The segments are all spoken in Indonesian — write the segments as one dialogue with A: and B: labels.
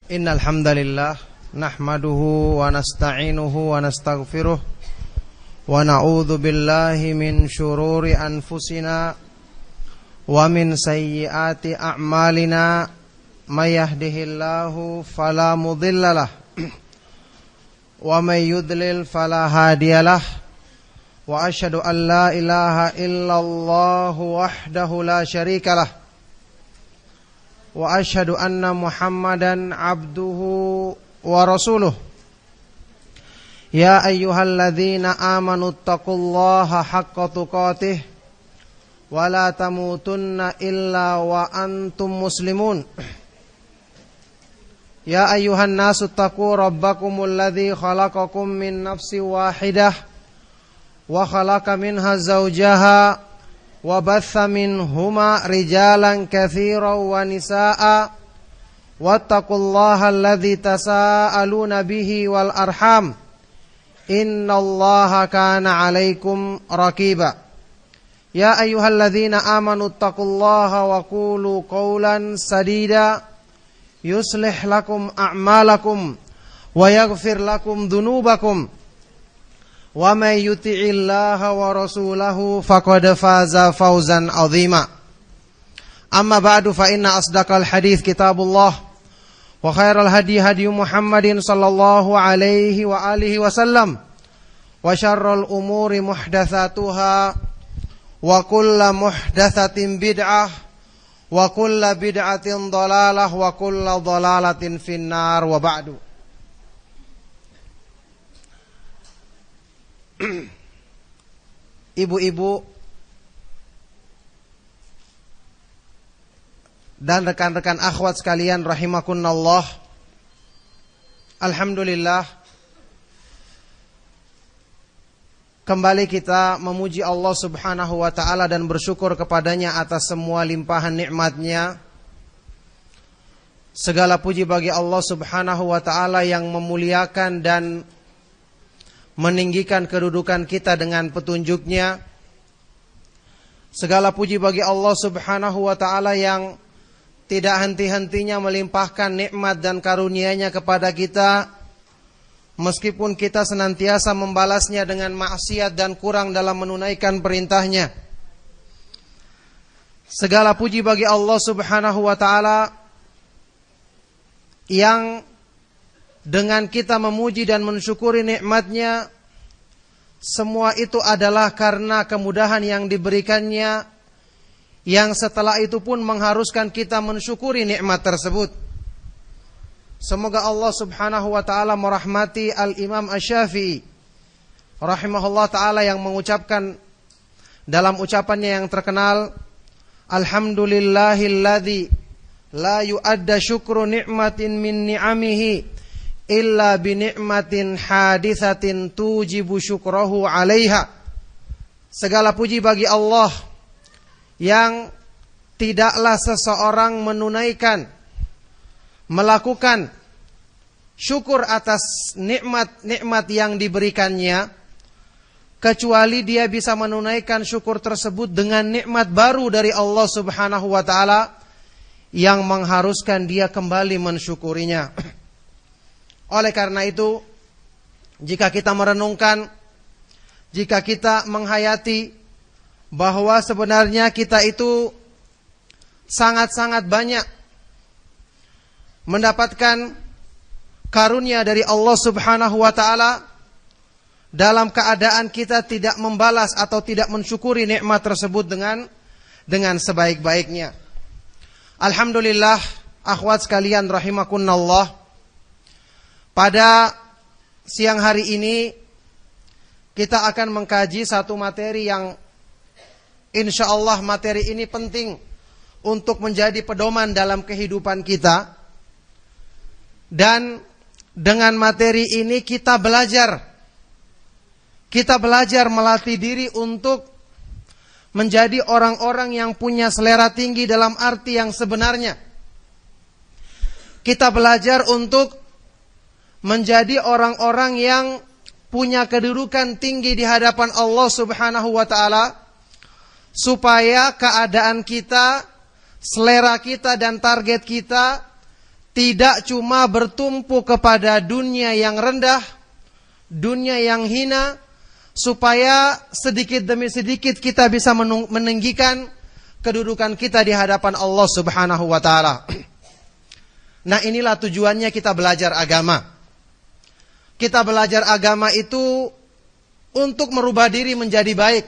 A: Innal hamdalillah nahmaduhu wa nasta'inuhu wa nastaghfiruh wa na'udzu billahi min shururi anfusina wa min sayyiati a'malina may yahdihillahu fala mudhillalah wa may yudlil fala hadiyalah wa asyhadu an la ilaha illallah wahdahu la syarikalah wa asyhadu anna Muhammadan abduhu wa rasuluh. Ya ayyuhalladzina amanu taqullaha haqqa tuqatih wa la tamutunna illa wa antum muslimun. Ya ayyuhan nasu taqu rabbakumul ladzi khalaqakum min nafsin wahidah wa khalaqa minha zawjaha wa batha minhuma rijalan katsiran wa nisaa wattaqullaha alladzi tasaaluna bihi wal arham innallaha kana 'alaikum raqiba. Ya ayyuhalladzina amanu taqullaha wa qulu qawlan sadida yuslih lakum a'malakum wa yaghfir lakum dhunubakum wa may yuti'illaha wa rasulahu faqad faza fawzan 'azima. Amma ba'du fa inna asdaqal hadits kitabullah wa khairal hadi hadi Muhammadin sallallahu alaihi wa alihi wasallam wa syarrul umuri muhdatsatuha wa kullu muhdatsatin bid'ah wa kullu bid'atin dhalalah wa kullu dhalalatin finnar wa ba'du. Ibu-ibu dan rekan-rekan akhwat sekalian rahimakumullah, alhamdulillah kembali kita memuji Allah Subhanahu wa taala dan bersyukur kepadanya atas semua limpahan nikmat-Nya. Segala puji bagi Allah Subhanahu wa taala yang memuliakan dan meninggikan kedudukan kita dengan petunjuk-Nya. Segala puji bagi Allah Subhanahu wa taala yang tidak henti-hentinya melimpahkan nikmat dan karunia-Nya kepada kita, meskipun kita senantiasa membalasnya dengan maksiat dan kurang dalam menunaikan perintah-Nya. Segala puji bagi Allah Subhanahu wa taala yang dengan kita memuji dan mensyukuri nikmat-Nya, semua itu adalah karena kemudahan yang diberikan-Nya, yang setelah itu pun mengharuskan kita mensyukuri nikmat tersebut. Semoga Allah Subhanahu wa taala merahmati Al-Imam Asy-Syafi'i rahimahullah taala yang mengucapkan dalam ucapannya yang terkenal, alhamdulillahilladzi la yu'adda syukru ni'matin min ni'amihi illa bi ni'matin hadithatin tujibu syukrahu 'alaiha. Segala puji bagi Allah yang tidaklah seseorang melakukan syukur atas nikmat-nikmat yang diberikannya kecuali dia bisa menunaikan syukur tersebut dengan nikmat baru dari Allah Subhanahu wa taala yang mengharuskan dia kembali mensyukurinya. Oleh karena itu, jika kita merenungkan, jika kita menghayati bahwa sebenarnya kita itu sangat-sangat banyak mendapatkan karunia dari Allah Subhanahu wa taala, dalam keadaan kita tidak membalas atau tidak mensyukuri nikmat tersebut dengan sebaik-baiknya. Alhamdulillah, akhwat sekalian rahimakumullah, pada siang hari ini kita akan mengkaji satu materi yang insyaallah materi ini penting untuk menjadi pedoman dalam kehidupan kita. Dan dengan materi ini kita belajar melatih diri untuk menjadi orang-orang yang punya selera tinggi dalam arti yang sebenarnya. Kita belajar untuk menjadi orang-orang yang punya kedudukan tinggi di hadapan Allah Subhanahu wa taala, supaya keadaan kita, selera kita dan target kita tidak cuma bertumpu kepada dunia yang rendah, dunia yang hina, supaya sedikit demi sedikit kita bisa meninggikan kedudukan kita di hadapan Allah Subhanahu wa taala. Nah, inilah tujuannya kita belajar agama. Kita belajar agama itu untuk merubah diri menjadi baik,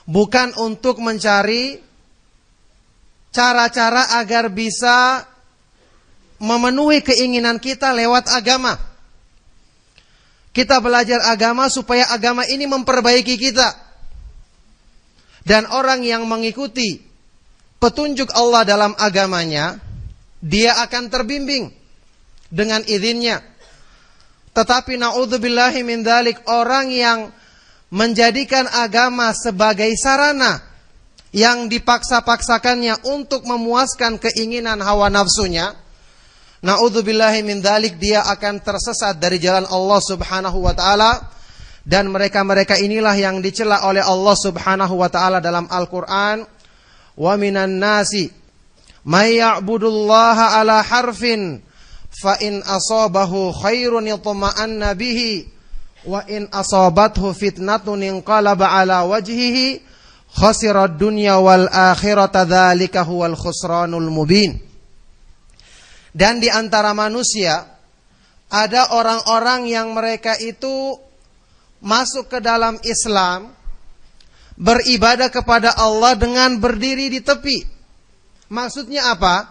A: bukan untuk mencari cara-cara agar bisa memenuhi keinginan kita lewat agama. Kita belajar agama supaya agama ini memperbaiki kita. Dan orang yang mengikuti petunjuk Allah dalam agamanya, dia akan terbimbing dengan izinnya. Tetapi na'udzubillahi min dzalik, orang yang menjadikan agama sebagai sarana yang dipaksa-paksakannya untuk memuaskan keinginan hawa nafsunya, na'udzubillahi min dzalik, dia akan tersesat dari jalan Allah Subhanahu wa taala. Dan mereka-mereka inilah yang dicela oleh Allah Subhanahu wa taala dalam Al-Qur'an, wa minan nasi may ya'budullaha ala harfin fa in asabahu khairun yatma'anna bihi wa in asabathu fitnatun inqalaba ala wajhihi khasirad dunya wal akhirata dzalika huwal khusranul mubin. Dan di antara manusia ada orang-orang yang mereka itu masuk ke dalam Islam, beribadah kepada Allah dengan berdiri di tepi. Maksudnya apa?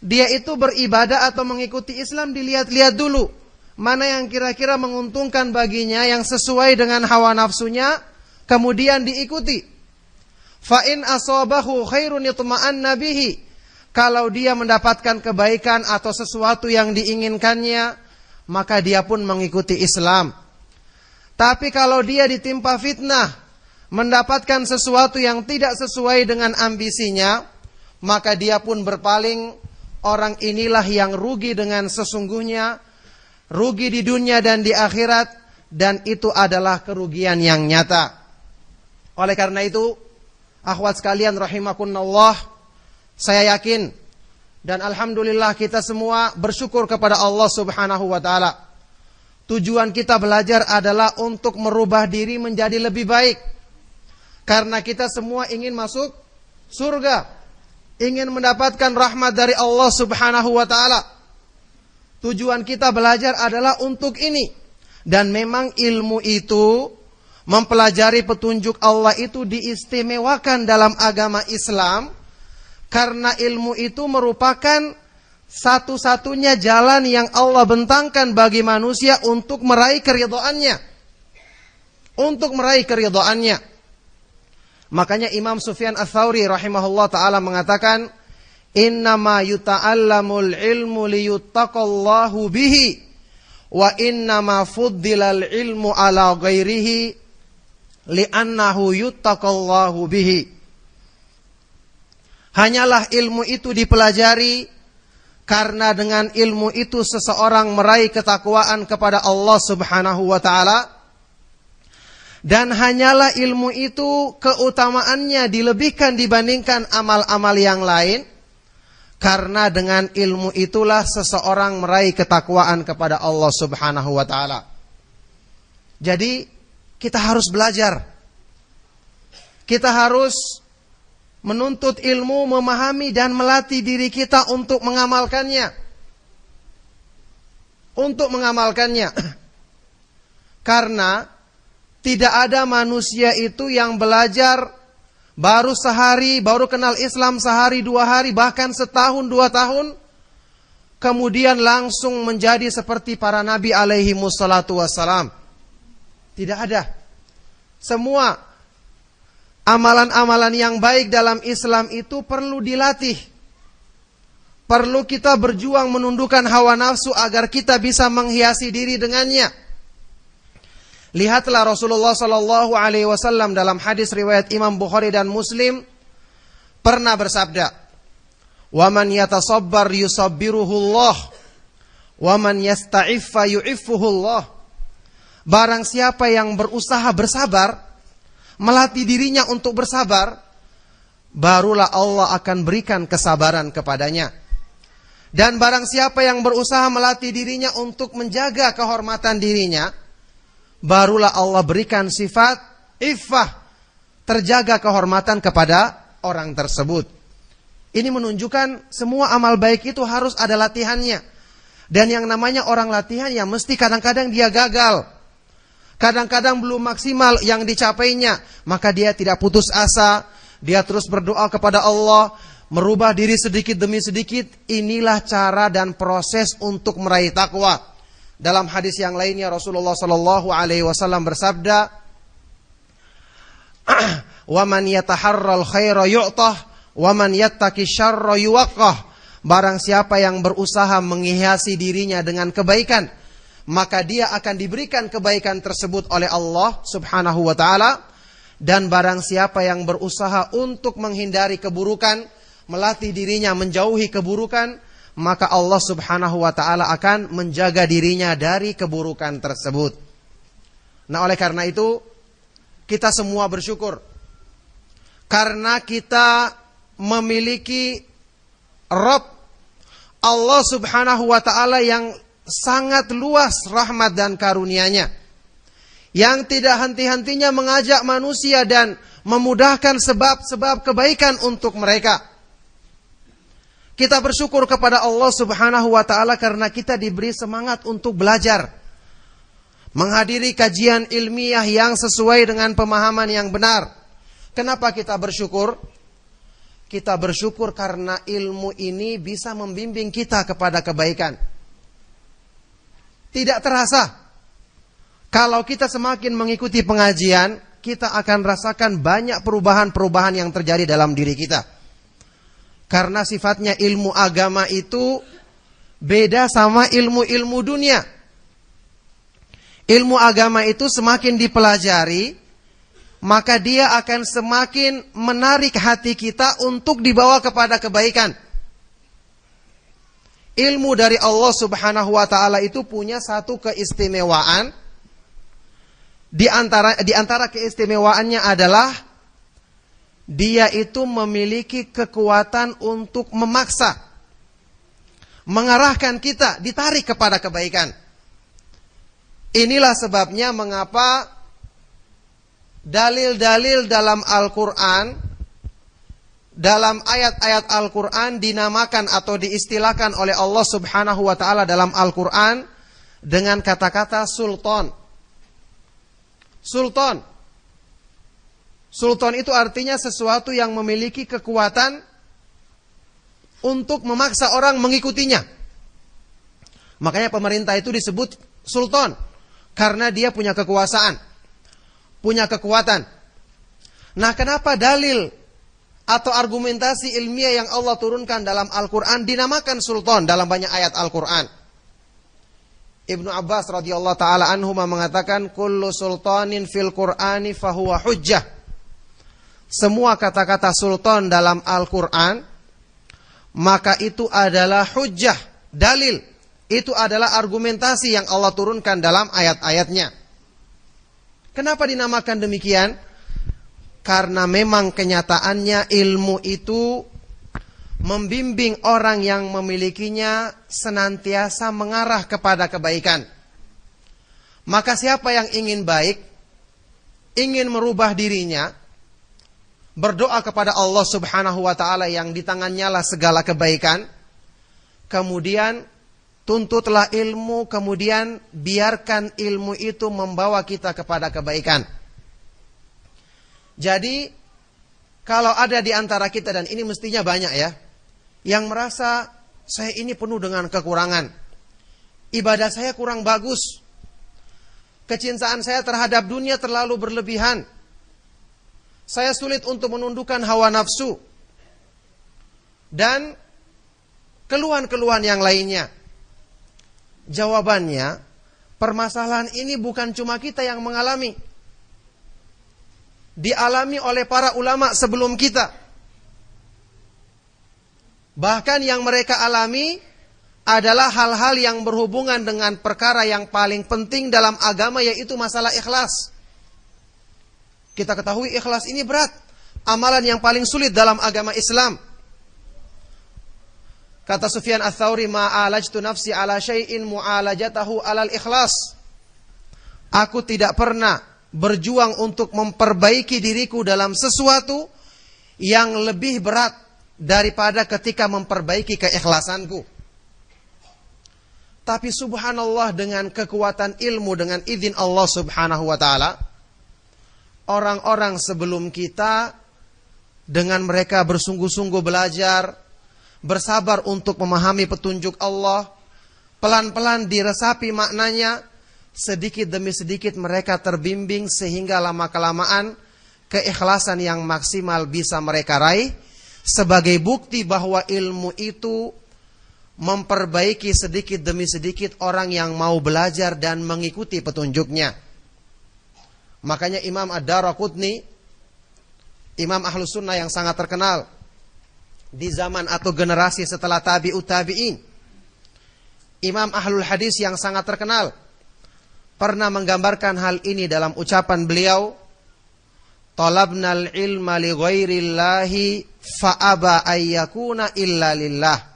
A: Dia itu beribadah atau mengikuti Islam, dilihat-lihat dulu mana yang kira-kira menguntungkan baginya, yang sesuai dengan hawa nafsunya, kemudian diikuti. Fa in asabahu khairun yatma'anna bihi, kalau dia mendapatkan kebaikan atau sesuatu yang diinginkannya, maka dia pun mengikuti Islam. Tapi kalau dia ditimpa fitnah, mendapatkan sesuatu yang tidak sesuai dengan ambisinya, maka dia pun berpaling. Orang inilah yang rugi dengan sesungguhnya, rugi di dunia dan di akhirat, dan itu adalah kerugian yang nyata. Oleh karena itu, akhwat sekalian rahimakumullah, saya yakin dan alhamdulillah kita semua bersyukur kepada Allah Subhanahu wa taala. Tujuan kita belajar adalah untuk merubah diri menjadi lebih baik. Karena kita semua ingin masuk surga, ingin mendapatkan rahmat dari Allah Subhanahu wa taala. Tujuan kita belajar adalah untuk ini. Dan memang ilmu itu, mempelajari petunjuk Allah itu diistimewakan dalam agama Islam. Karena ilmu itu merupakan satu-satunya jalan yang Allah bentangkan bagi manusia untuk meraih keridhaannya. Untuk meraih keridhaannya. Makanya Imam Sufyan Ats-Tsauri rahimahullah ta'ala mengatakan, innama yuta'allamul ilmu liyuttaqallahu bihi, wa innama fuddilal ilmu ala ghairihi li'annahu yuttaqallahu bihi. Hanyalah ilmu itu dipelajari karena dengan ilmu itu seseorang meraih ketakwaan kepada Allah Subhanahu wa taala. Dan hanyalah ilmu itu keutamaannya dilebihkan dibandingkan amal-amal yang lain, karena dengan ilmu itulah seseorang meraih ketakwaan kepada Allah Subhanahu wa taala. Jadi kita harus belajar. Kita harus menuntut ilmu, memahami dan melatih diri kita untuk mengamalkannya. Untuk mengamalkannya. Karena tidak ada manusia itu yang belajar baru sehari, baru kenal Islam sehari, 2 hari, bahkan setahun, 2 tahun, kemudian langsung menjadi seperti para nabi alaihi wassalatu wassalam. Tidak ada. Semua amalan-amalan yang baik dalam Islam itu perlu dilatih. Perlu kita berjuang menundukkan hawa nafsu agar kita bisa menghiasi diri dengannya. Lihatlah Rasulullah sallallahu alaihi wasallam dalam hadis riwayat Imam Bukhari dan Muslim pernah bersabda, "Wa man yatasabbar yusabbiruhullah, wa man yasta'iffa yu'iffuhullah." Barang siapa yang berusaha bersabar, melatih dirinya untuk bersabar, barulah Allah akan berikan kesabaran kepadanya. Dan barang siapa yang berusaha melatih dirinya untuk menjaga kehormatan dirinya, barulah Allah berikan sifat iffah, terjaga kehormatan kepada orang tersebut. Ini menunjukkan semua amal baik itu harus ada latihannya. Dan yang namanya orang latihan ya mesti kadang-kadang dia gagal. Kadang-kadang belum maksimal yang dicapainya, maka dia tidak putus asa, dia terus berdoa kepada Allah, merubah diri sedikit demi sedikit. Inilah cara dan proses untuk meraih takwa. Dalam hadis yang lainnya Rasulullah sallallahu alaihi wasallam bersabda, "Wa man yataharral khaira yu'tah, wa man yattaqi syarra yuwaqqah." Barang siapa yang berusaha menghiasi dirinya dengan kebaikan, maka dia akan diberikan kebaikan tersebut oleh Allah Subhanahu wa taala. Dan barang siapa yang berusaha untuk menghindari keburukan, melatih dirinya menjauhi keburukan, maka Allah Subhanahu wa taala akan menjaga dirinya dari keburukan tersebut. Nah, oleh karena itu kita semua bersyukur karena kita memiliki Rabb Allah Subhanahu wa taala yang sangat luas rahmat dan karunia-Nya, yang tidak henti-hentinya mengajak manusia dan memudahkan sebab-sebab kebaikan untuk mereka. Kita bersyukur kepada Allah Subhanahu wa taala karena kita diberi semangat untuk belajar, menghadiri kajian ilmiah yang sesuai dengan pemahaman yang benar. Kenapa kita bersyukur? Kita bersyukur karena ilmu ini bisa membimbing kita kepada kebaikan. Tidak terasa, kalau kita semakin mengikuti pengajian, kita akan rasakan banyak perubahan-perubahan yang terjadi dalam diri kita. Karena sifatnya ilmu agama itu beda sama ilmu-ilmu dunia. Ilmu agama itu semakin dipelajari, maka dia akan semakin menarik hati kita untuk dibawa kepada kebaikan. Ilmu dari Allah Subhanahu wa taala itu punya satu keistimewaan. Di antara keistimewaannya adalah dia itu memiliki kekuatan untuk memaksa, mengarahkan kita ditarik kepada kebaikan. Inilah sebabnya mengapa dalil-dalil dalam Al-Quran, dalam ayat-ayat Al-Quran dinamakan atau diistilahkan oleh Allah Subhanahu wa taala dalam Al-Quran dengan kata-kata sultan. Sultan. Sultan itu artinya sesuatu yang memiliki kekuatan untuk memaksa orang mengikutinya. Makanya pemerintah itu disebut sultan, karena dia punya kekuasaan, punya kekuatan. Nah, kenapa dalil atau argumentasi ilmiah yang Allah turunkan dalam Al-Quran dinamakan sultan dalam banyak ayat Al-Quran? Ibnu Abbas radhiyallahu ta'ala anhuma mengatakan, kullu sultanin fil Qur'ani fahuwa hujjah. Semua kata-kata sultan dalam Al-Quran, maka itu adalah hujjah, dalil. Itu adalah argumentasi yang Allah turunkan dalam ayat-ayatnya. Kenapa dinamakan demikian? Karena memang kenyataannya ilmu itu membimbing orang yang memilikinya senantiasa mengarah kepada kebaikan. Maka siapa yang ingin baik, ingin merubah dirinya, berdoa kepada Allah Subhanahu wa taala yang di tangannya lah segala kebaikan, kemudian tuntutlah ilmu, kemudian biarkan ilmu itu membawa kita kepada kebaikan. Jadi kalau ada di antara kita, dan ini mestinya banyak ya, yang merasa saya ini penuh dengan kekurangan, ibadah saya kurang bagus, kecintaan saya terhadap dunia terlalu berlebihan, saya sulit untuk menundukkan hawa nafsu, dan keluhan-keluhan yang lainnya. Jawabannya, permasalahan ini bukan cuma kita yang mengalami. Dialami oleh para ulama sebelum kita. Bahkan yang mereka alami adalah hal-hal yang berhubungan dengan perkara yang paling penting dalam agama, yaitu masalah ikhlas. Kita ketahui ikhlas ini berat, amalan yang paling sulit dalam agama Islam. Kata Sufyan Ats-Tsauri, ma'alajtu nafsi ala syai'in mu'alajatahu alal ikhlas. Aku tidak pernah berjuang untuk memperbaiki diriku dalam sesuatu yang lebih berat daripada ketika memperbaiki keikhlasanku. Tapi subhanallah, dengan kekuatan ilmu, dengan izin Allah subhanahu wa ta'ala, orang-orang sebelum kita, dengan mereka bersungguh-sungguh belajar, bersabar untuk memahami petunjuk Allah, pelan-pelan diresapi maknanya, sedikit demi sedikit mereka terbimbing, sehingga lama-kelamaan keikhlasan yang maksimal bisa mereka raih, sebagai bukti bahwa ilmu itu memperbaiki sedikit demi sedikit orang yang mau belajar dan mengikuti petunjuknya. Makanya Imam Ad-Daraqutni, Imam Ahlus Sunnah yang sangat terkenal di zaman atau generasi setelah tabi'ut tabi'in, Imam Ahlul Hadis yang sangat terkenal, pernah menggambarkan hal ini dalam ucapan beliau, talabnal ilma li ghairillahi fa'aba ayyakuna illa lillah.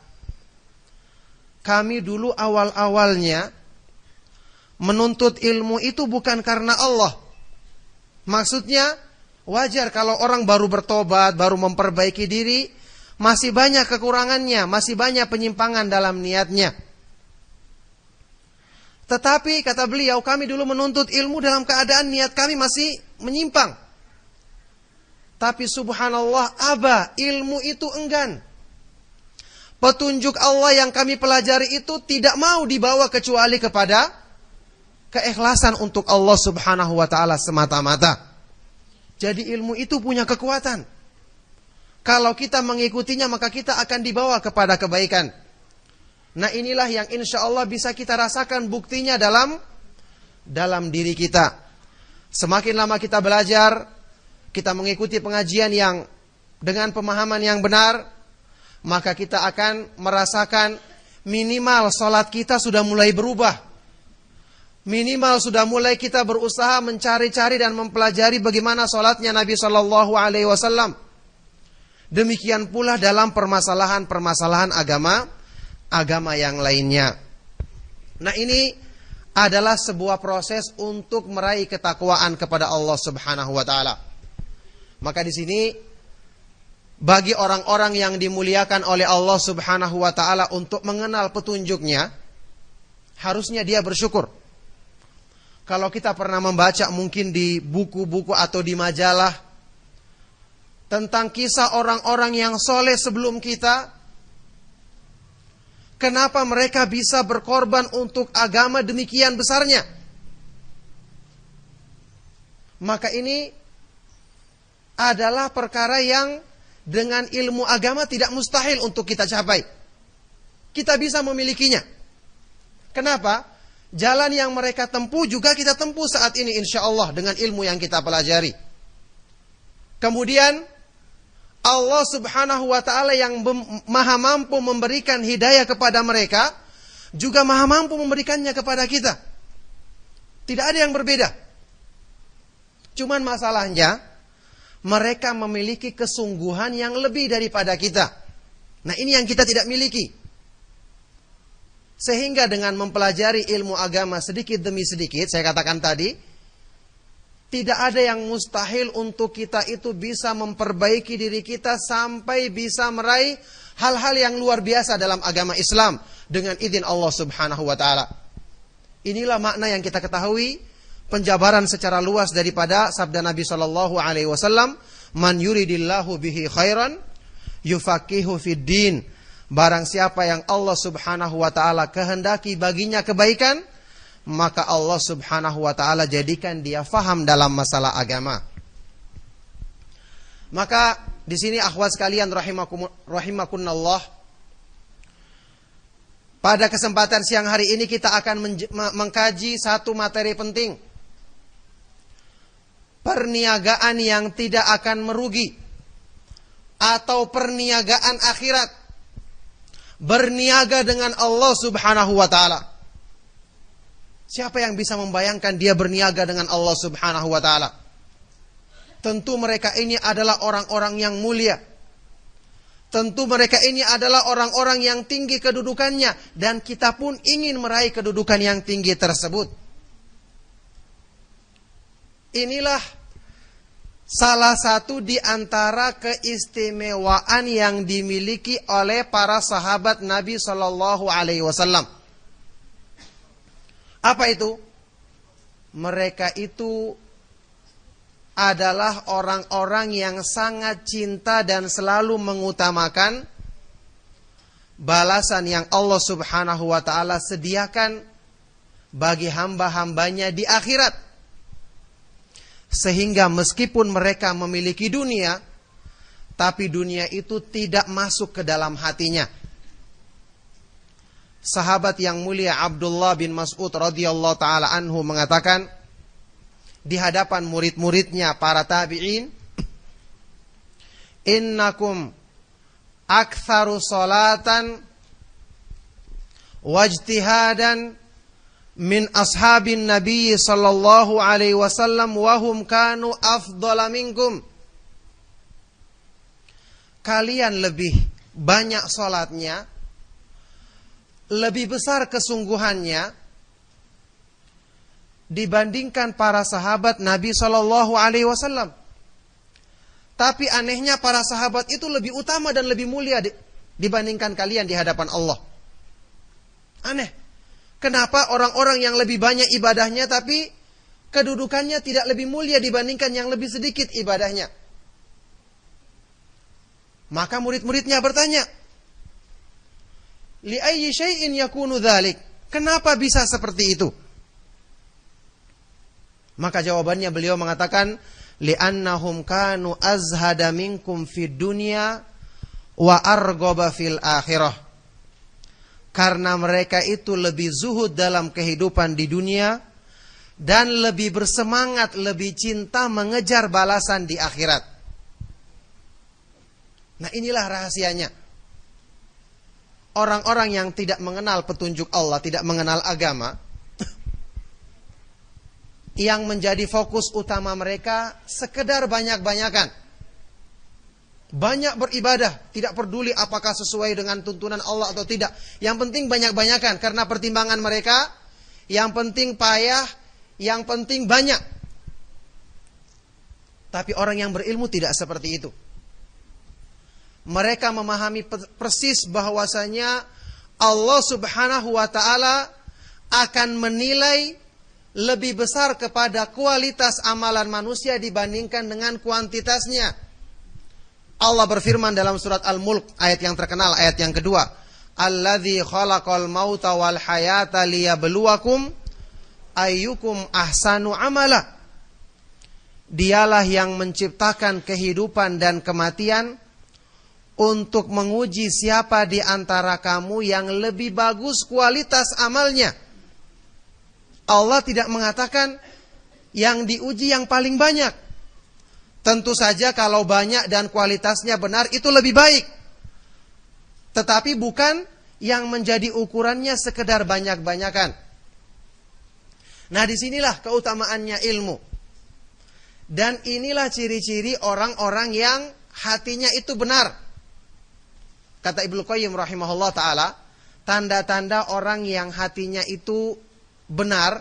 A: Kami dulu awal-awalnya menuntut ilmu itu bukan karena Allah. Maksudnya wajar kalau orang baru bertobat, baru memperbaiki diri, masih banyak kekurangannya, masih banyak penyimpangan dalam niatnya. Tetapi kata beliau, kami dulu menuntut ilmu dalam keadaan niat kami masih menyimpang. Tapi subhanallah, ilmu itu enggan. Petunjuk Allah yang kami pelajari itu tidak mau dibawa kecuali kepada keikhlasan untuk Allah subhanahu wa ta'ala semata-mata. Jadi ilmu itu punya kekuatan. Kalau kita mengikutinya, maka kita akan dibawa kepada kebaikan. Nah, inilah yang insya Allah bisa kita rasakan buktinya dalam diri kita. Semakin lama kita belajar, kita mengikuti pengajian yang dengan pemahaman yang benar, maka kita akan merasakan minimal sholat kita sudah mulai berubah. Minimal sudah mulai kita berusaha mencari-cari dan mempelajari bagaimana sholatnya Nabi Shallallahu Alaihi Wasallam. Demikian pula dalam permasalahan-permasalahan agama yang lainnya. Nah, ini adalah sebuah proses untuk meraih ketakwaan kepada Allah Subhanahu Wa Taala. Maka di sini bagi orang-orang yang dimuliakan oleh Allah Subhanahu Wa Taala untuk mengenal petunjuknya, harusnya dia bersyukur. Kalau kita pernah membaca mungkin di buku-buku atau di majalah tentang kisah orang-orang yang soleh sebelum kita, kenapa mereka bisa berkorban untuk agama demikian besarnya? Maka ini adalah perkara yang dengan ilmu agama tidak mustahil untuk kita capai. Kita bisa memilikinya. Kenapa? Jalan yang mereka tempuh juga kita tempuh saat ini insya Allah dengan ilmu yang kita pelajari. Kemudian Allah Subhanahu Wa Taala yang maha mampu memberikan hidayah kepada mereka, juga maha mampu memberikannya kepada kita. Tidak ada yang berbeda. Cuman masalahnya, mereka memiliki kesungguhan yang lebih daripada kita. Nah, ini yang kita tidak miliki. Sehingga dengan mempelajari ilmu agama sedikit demi sedikit, saya katakan tadi, tidak ada yang mustahil untuk kita itu bisa memperbaiki diri kita sampai bisa meraih hal-hal yang luar biasa dalam agama Islam dengan izin Allah Subhanahu Wa Taala. Inilah makna yang kita ketahui, penjabaran secara luas daripada sabda Nabi Shallallahu Alaihi Wasallam, "Man yuridillahu bihi khairan, yufaqihu fid din." Barang siapa yang Allah Subhanahu Wa Taala kehendaki baginya kebaikan, maka Allah Subhanahu Wa Taala jadikan dia faham dalam masalah agama. Maka di sini akhwat sekalian rahimakumullah, pada kesempatan siang hari ini kita akan mengkaji satu materi penting. Perniagaan yang tidak akan merugi, atau perniagaan akhirat. Berniaga dengan Allah Subhanahu Wa Taala. Siapa yang bisa membayangkan dia berniaga dengan Allah Subhanahu Wa Taala? Tentu mereka ini adalah orang-orang yang mulia. Tentu mereka ini adalah orang-orang yang tinggi kedudukannya, dan kita pun ingin meraih kedudukan yang tinggi tersebut. Inilah salah satu di antara keistimewaan yang dimiliki oleh para sahabat Nabi Shallallahu Alaihi Wasallam. Apa itu? Mereka itu adalah orang-orang yang sangat cinta dan selalu mengutamakan balasan yang Allah Subhanahu wa taala sediakan bagi hamba-hambanya di akhirat. Sehingga meskipun mereka memiliki dunia, tapi dunia itu tidak masuk ke dalam hatinya. Sahabat yang mulia Abdullah bin Mas'ud radhiyallahu taala anhu mengatakan di hadapan murid-muridnya para tabi'in, innakum aktsaru salatan wajtihadan min ashabin nabi sallallahu alaihi wasallam wa hum kanu afdhala minkum. Kalian lebih banyak salatnya, lebih besar kesungguhannya dibandingkan para sahabat Nabi Shallallahu Alaihi Wasallam. Tapi anehnya para sahabat itu lebih utama dan lebih mulia dibandingkan kalian di hadapan Allah. Aneh. Kenapa orang-orang yang lebih banyak ibadahnya tapi kedudukannya tidak lebih mulia dibandingkan yang lebih sedikit ibadahnya? Maka murid-muridnya bertanya, li ayyi syai'in yakunu dzalik? Kenapa bisa seperti itu? Maka jawabannya beliau mengatakan, li'annahum kanu azhada minkum fid dunya wa arghaba fil akhirah. Karena mereka itu lebih zuhud dalam kehidupan di dunia dan lebih bersemangat, lebih cinta mengejar balasan di akhirat. Nah, inilah rahasianya. Orang-orang yang tidak mengenal petunjuk Allah, tidak mengenal agama, yang menjadi fokus utama mereka sekedar banyak-banyakan. Banyak beribadah, tidak peduli apakah sesuai dengan tuntunan Allah atau tidak. Yang penting banyak-banyakan, karena pertimbangan mereka, yang penting payah, yang penting banyak. Tapi orang yang berilmu tidak seperti itu. Mereka memahami persis bahwasanya Allah Subhanahu wa taala akan menilai lebih besar kepada kualitas amalan manusia dibandingkan dengan kuantitasnya. Allah berfirman dalam surat Al-Mulk, ayat yang terkenal, ayat yang kedua, alladzi khalaqal mauta wal hayata liyabluwakum ayyukum ahsanu amala. Dialah yang menciptakan kehidupan dan kematian untuk menguji siapa di antara kamu yang lebih bagus kualitas amalnya. Allah tidak mengatakan yang diuji yang paling banyak. Tentu saja kalau banyak dan kualitasnya benar itu lebih baik. Tetapi bukan yang menjadi ukurannya sekedar banyak-banyakan. Nah, disinilah keutamaannya ilmu. Dan inilah ciri-ciri orang-orang yang hatinya itu benar. Kata Ibnu Qayyim rahimahullah ta'ala, tanda-tanda orang yang hatinya itu benar,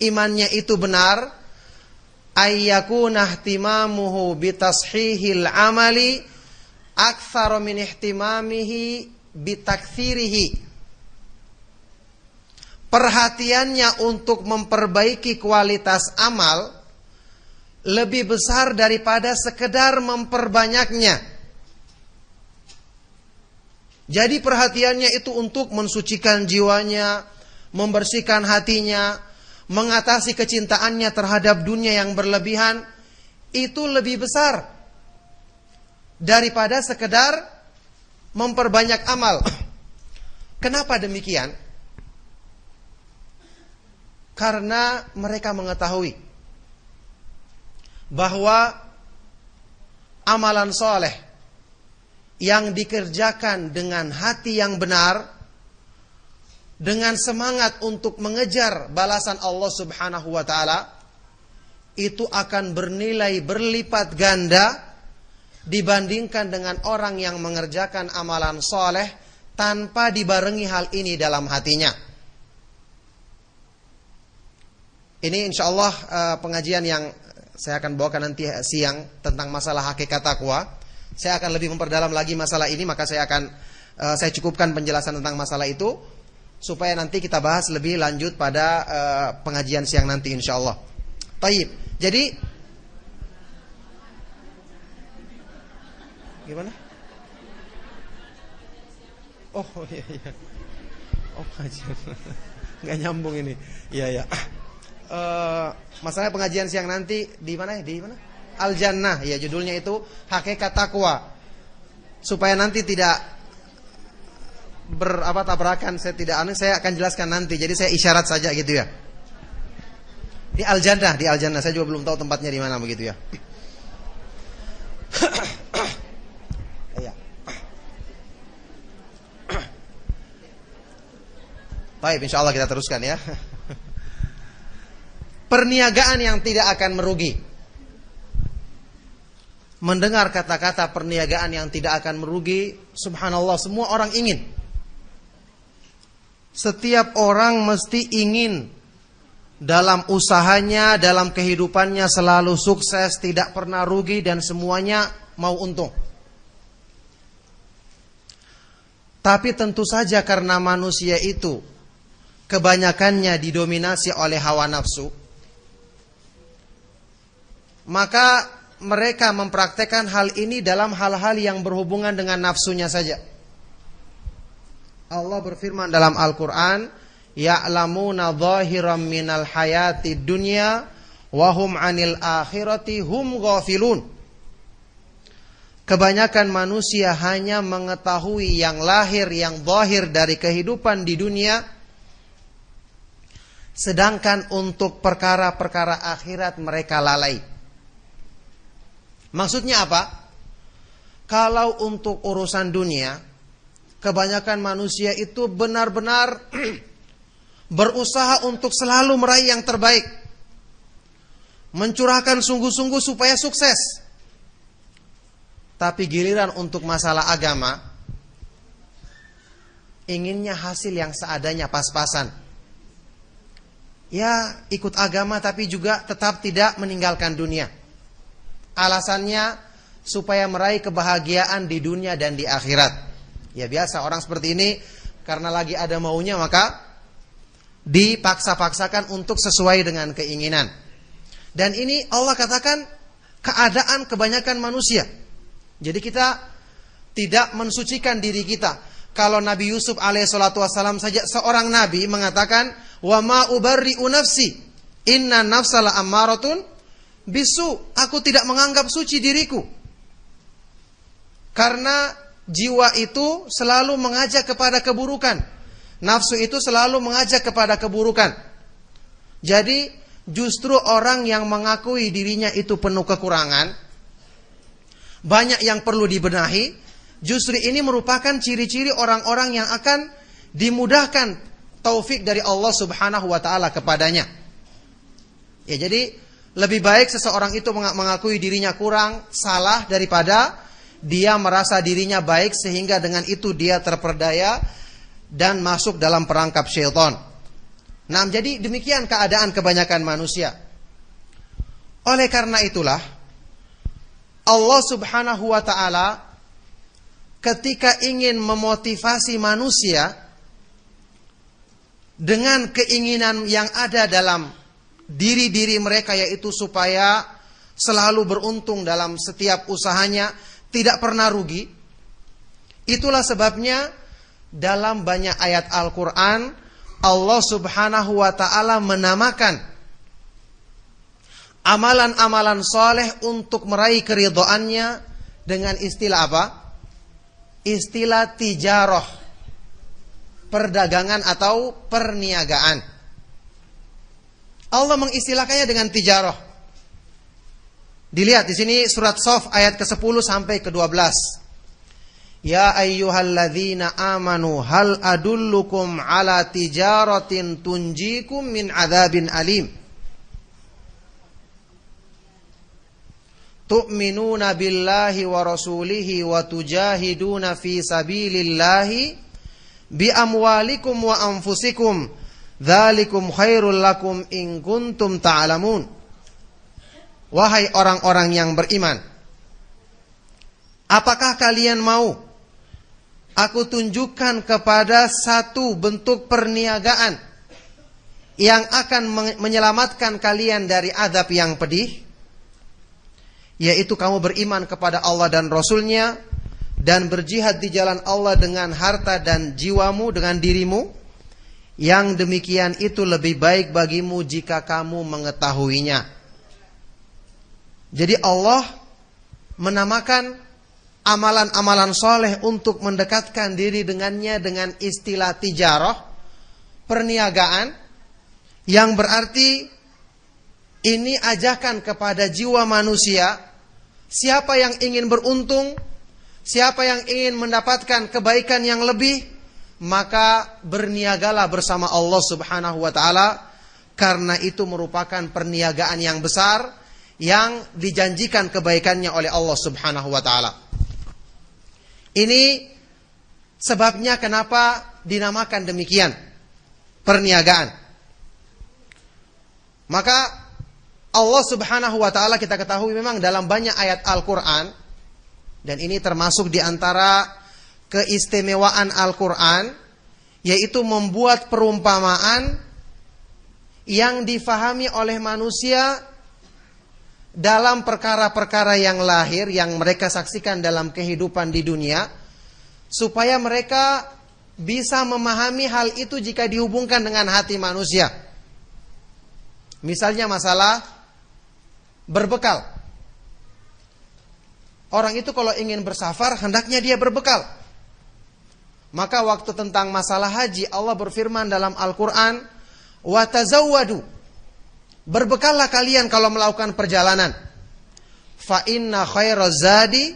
A: imannya itu benar, ayyakuna ihtimamuhu bitashihil amali aktsara min ihtimamihi bitaktsirihi. Perhatiannya untuk memperbaiki kualitas amal lebih besar daripada sekedar memperbanyaknya. Jadi perhatiannya itu untuk mensucikan jiwanya, membersihkan hatinya, mengatasi kecintaannya terhadap dunia yang berlebihan, itu lebih besar daripada sekedar memperbanyak amal. Kenapa demikian? Karena mereka mengetahui bahwa amalan soleh yang dikerjakan dengan hati yang benar, dengan semangat untuk mengejar balasan Allah Subhanahu wa taala, itu akan bernilai berlipat ganda dibandingkan dengan orang yang mengerjakan amalan soleh tanpa dibarengi hal ini dalam hatinya. Ini insya Allah pengajian yang saya akan bawakan nanti siang tentang masalah hakikat takwa. Saya akan lebih memperdalam lagi masalah ini, maka saya cukupkan penjelasan tentang masalah itu supaya nanti kita bahas lebih lanjut pada pengajian siang nanti insya Allah. Taib. Jadi gimana? Oh iya. Oh pengajian nggak nyambung ini. Iya. Masalah pengajian siang nanti di mana? Di mana? Al Jannah. Ya judulnya itu hakikat takwa. Supaya nanti tidak tabrakan, saya akan jelaskan nanti. Jadi saya isyarat saja gitu ya. Di Al Jannah. Saya juga belum tahu tempatnya di mana begitu ya. Iya. Baik, insyaallah kita teruskan ya. Perniagaan yang tidak akan merugi. Mendengar kata-kata perniagaan yang tidak akan merugi, subhanallah, semua orang ingin. Setiap orang mesti ingin dalam usahanya, dalam kehidupannya selalu sukses, tidak pernah rugi dan semuanya mau untung. Tapi tentu saja karena manusia itu kebanyakannya didominasi oleh hawa nafsu, maka mereka mempraktekkan hal ini dalam hal-hal yang berhubungan dengan nafsunya saja. Allah berfirman dalam Al-Quran, ya'lamuna zahiran minal hayati dunya wahum anil akhirati hum ghafilun. Kebanyakan manusia hanya mengetahui yang lahir, yang zahir dari kehidupan di dunia, sedangkan untuk perkara-perkara akhirat mereka lalai. Maksudnya apa? Kalau untuk urusan dunia, kebanyakan manusia itu benar-benar berusaha untuk selalu meraih yang terbaik, mencurahkan sungguh-sungguh supaya sukses. Tapi giliran untuk masalah agama, inginnya hasil yang seadanya, pas-pasan. Ya, ikut agama tapi juga tetap tidak meninggalkan dunia. Alasannya supaya meraih kebahagiaan di dunia dan di akhirat. Ya biasa orang seperti ini, karena lagi ada maunya maka dipaksa-paksakan untuk sesuai dengan keinginan. Dan ini Allah katakan keadaan kebanyakan manusia. Jadi kita tidak mensucikan diri kita. Kalau Nabi Yusuf alaihissalatu wassalam saja, seorang nabi mengatakan, wa ma ubarri'u nafsi inna nafsa la ammaratun bisu, aku tidak menganggap suci diriku, karena jiwa itu selalu mengajak kepada keburukan, nafsu itu selalu mengajak kepada keburukan. Jadi justru orang yang mengakui dirinya itu penuh kekurangan, banyak yang perlu dibenahi, justru ini merupakan ciri-ciri orang-orang yang akan dimudahkan taufik dari Allah Subhanahu wa taala kepadanya. Ya, jadi lebih baik seseorang itu mengakui dirinya kurang, salah, daripada dia merasa dirinya baik sehingga dengan itu dia terperdaya dan masuk dalam perangkap syaitan. Nah, jadi demikian keadaan kebanyakan manusia. Oleh karena itulah Allah Subhanahu wa ta'ala ketika ingin memotivasi manusia dengan keinginan yang ada dalam diri-diri mereka, yaitu supaya selalu beruntung dalam setiap usahanya, tidak pernah rugi. Itulah sebabnya dalam banyak ayat Al-Quran Allah Subhanahu wa ta'ala menamakan amalan-amalan soleh untuk meraih keridhaannya dengan istilah apa? Istilah tijarah, perdagangan atau perniagaan. Allah mengistilahkannya dengan tijarah. Dilihat di sini surat Shaf ayat ke-10 sampai ke-12. Ya ayyuhalladzina amanu hal adullukum ala tijaratin tunjikum min adzabin alim. tu'minuna billahi wa rasulihi wa tujahiduna fi sabilillahi bi amwalikum wa anfusikum dzalikum khairul lakum in kuntum ta'lamun. Wahai orang-orang yang beriman, apakah kalian mau aku tunjukkan kepada satu bentuk perniagaan yang akan menyelamatkan kalian dari azab yang pedih? Yaitu kamu beriman kepada Allah dan Rasul-Nya dan berjihad di jalan Allah dengan harta dan jiwamu, dengan dirimu. Yang demikian itu lebih baik bagimu jika kamu mengetahuinya. Jadi Allah menamakan amalan-amalan soleh untuk mendekatkan diri dengannya dengan istilah tijarah, perniagaan, yang berarti ini ajakan kepada jiwa manusia. Siapa yang ingin beruntung, siapa yang ingin mendapatkan kebaikan yang lebih, maka berniagalah bersama Allah Subhanahu wa ta'ala, karena itu merupakan perniagaan yang besar yang dijanjikan kebaikannya oleh Allah Subhanahu wa ta'ala. Ini sebabnya kenapa dinamakan demikian, perniagaan. Maka Allah Subhanahu wa ta'ala kita ketahui memang dalam banyak ayat Al-Quran, dan ini termasuk di antara keistimewaan Al-Quran, yaitu membuat perumpamaan yang difahami oleh manusia dalam perkara-perkara yang lahir yang mereka saksikan dalam kehidupan di dunia, supaya mereka bisa memahami hal itu jika dihubungkan dengan hati manusia. Misalnya masalah berbekal. Orang itu kalau ingin bersafar, hendaknya dia berbekal. Maka waktu tentang masalah haji, Allah berfirman dalam Al-Quran, wa tazawwadu, berbekallah kalian kalau melakukan perjalanan. Fa inna khairaz zadi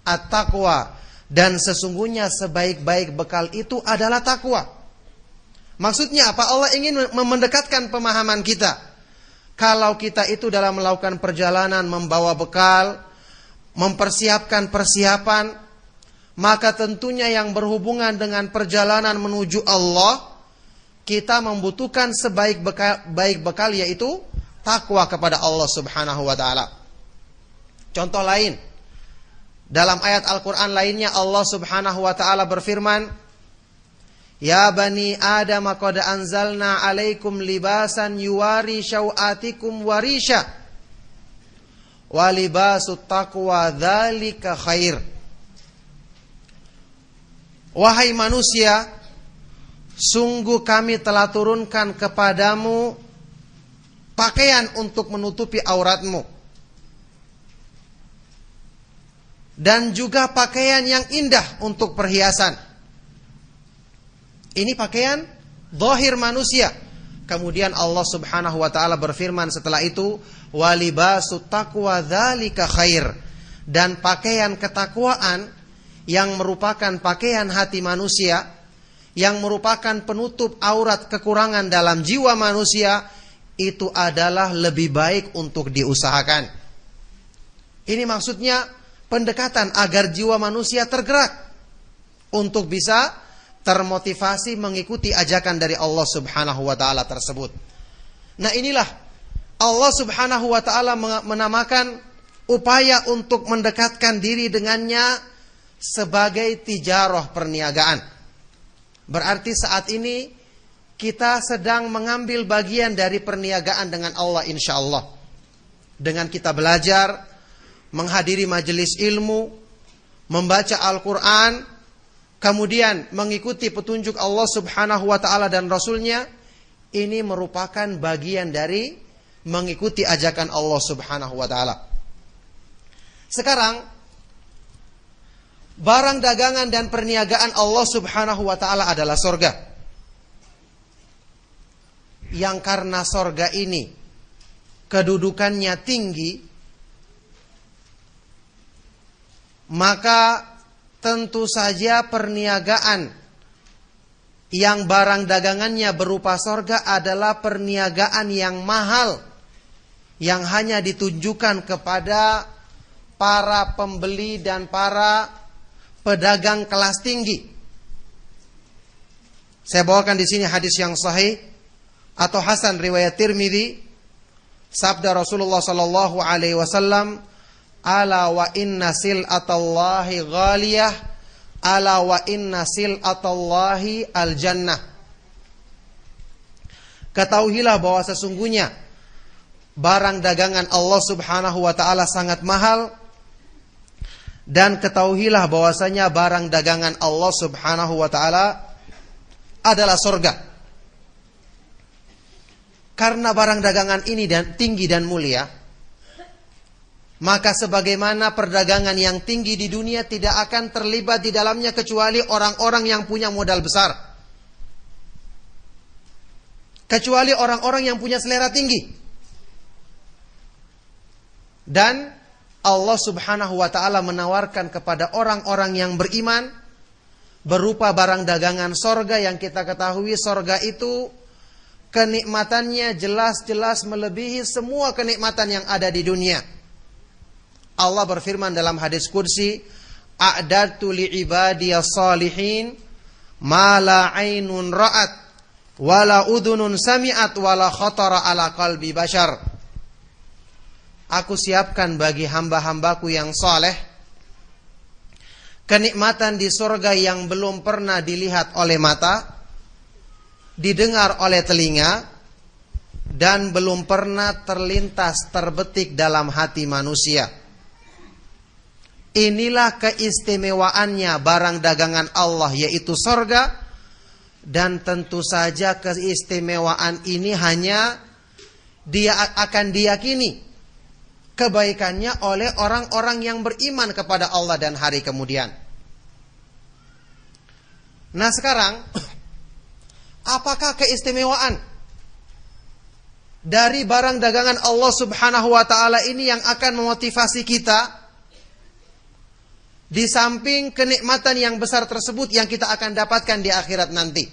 A: at-taqwa, dan sesungguhnya sebaik-baik bekal itu adalah takwa. Maksudnya apa? Allah ingin mendekatkan pemahaman kita. Kalau kita itu dalam melakukan perjalanan membawa bekal, mempersiapkan persiapan, maka tentunya yang berhubungan dengan perjalanan menuju Allah, kita membutuhkan sebaik bekal yaitu takwa kepada Allah Subhanahu wa ta'ala. Contoh lain, dalam ayat Al-Quran lainnya Allah Subhanahu wa ta'ala berfirman, ya bani Adam qad anzalna alaikum libasan yuwari syawatikum warisha wa libasut taqwa dzalika khair. Wahai manusia, sungguh kami telah turunkan kepadamu pakaian untuk menutupi auratmu, dan juga pakaian yang indah untuk perhiasan. Ini pakaian zahir manusia. Kemudian Allah Subhanahu wa ta'ala berfirman setelah itu, walibasut taqwa dzalika khair, dan pakaian ketakwaan yang merupakan pakaian hati manusia, yang merupakan penutup aurat kekurangan dalam jiwa manusia, itu adalah lebih baik untuk diusahakan. Ini maksudnya pendekatan agar jiwa manusia tergerak untuk bisa termotivasi mengikuti ajakan dari Allah Subhanahu wa ta'ala tersebut. Nah, inilah Allah Subhanahu wa ta'ala menamakan upaya untuk mendekatkan diri dengannya sebagai tijarah, perniagaan. Berarti saat ini kita sedang mengambil bagian dari perniagaan dengan Allah, insya Allah. Dengan kita belajar, menghadiri majelis ilmu, membaca Al-Quran, kemudian mengikuti petunjuk Allah Subhanahu wa ta'ala dan Rasulnya, ini merupakan bagian dari mengikuti ajakan Allah Subhanahu wa ta'ala. Sekarang, barang dagangan dan perniagaan Allah Subhanahu wa ta'ala adalah sorga. Yang karena sorga ini kedudukannya tinggi, maka tentu saja perniagaan yang barang dagangannya berupa sorga adalah perniagaan yang mahal, yang hanya ditunjukkan kepada para pembeli dan para pedagang kelas tinggi. Saya bawakan di sini hadis yang sahih atau hasan riwayat Tirmidzi, sabda Rasulullah sallallahu alaihi wasallam, ala wa inna sil'atallahi ghaliyah, ala wa inna sil'atallahi al-jannah. Ketahuilah bahwa sesungguhnya barang dagangan Allah Subhanahu wa taala sangat mahal, dan ketahuilah bahwasanya barang dagangan Allah Subhanahu wa taala adalah surga. Karena barang dagangan ini tinggi dan mulia, maka sebagaimana perdagangan yang tinggi di dunia tidak akan terlibat di dalamnya kecuali orang-orang yang punya modal besar, kecuali orang-orang yang punya selera tinggi. Dan Allah Subhanahu wa taala menawarkan kepada orang-orang yang beriman berupa barang dagangan sorga, yang kita ketahui sorga itu kenikmatannya jelas-jelas melebihi semua kenikmatan yang ada di dunia. Allah berfirman dalam hadis qudsi, a'dadtu li'ibadiyas salihin ma la 'ainun ra'at wa la udhunun sami'at wa la khatara ala qalbi bashar. Aku siapkan bagi hamba-hambaku yang saleh kenikmatan di surga yang belum pernah dilihat oleh mata, didengar oleh telinga, dan belum pernah terlintas terbetik dalam hati manusia. Inilah keistimewaannya barang dagangan Allah, yaitu surga. Dan tentu saja keistimewaan ini hanya akan diyakini kebaikannya oleh orang-orang yang beriman kepada Allah dan hari kemudian. Nah sekarang, apakah keistimewaan dari barang dagangan Allah Subhanahu wa taala ini yang akan memotivasi kita di samping kenikmatan yang besar tersebut yang kita akan dapatkan di akhirat nanti?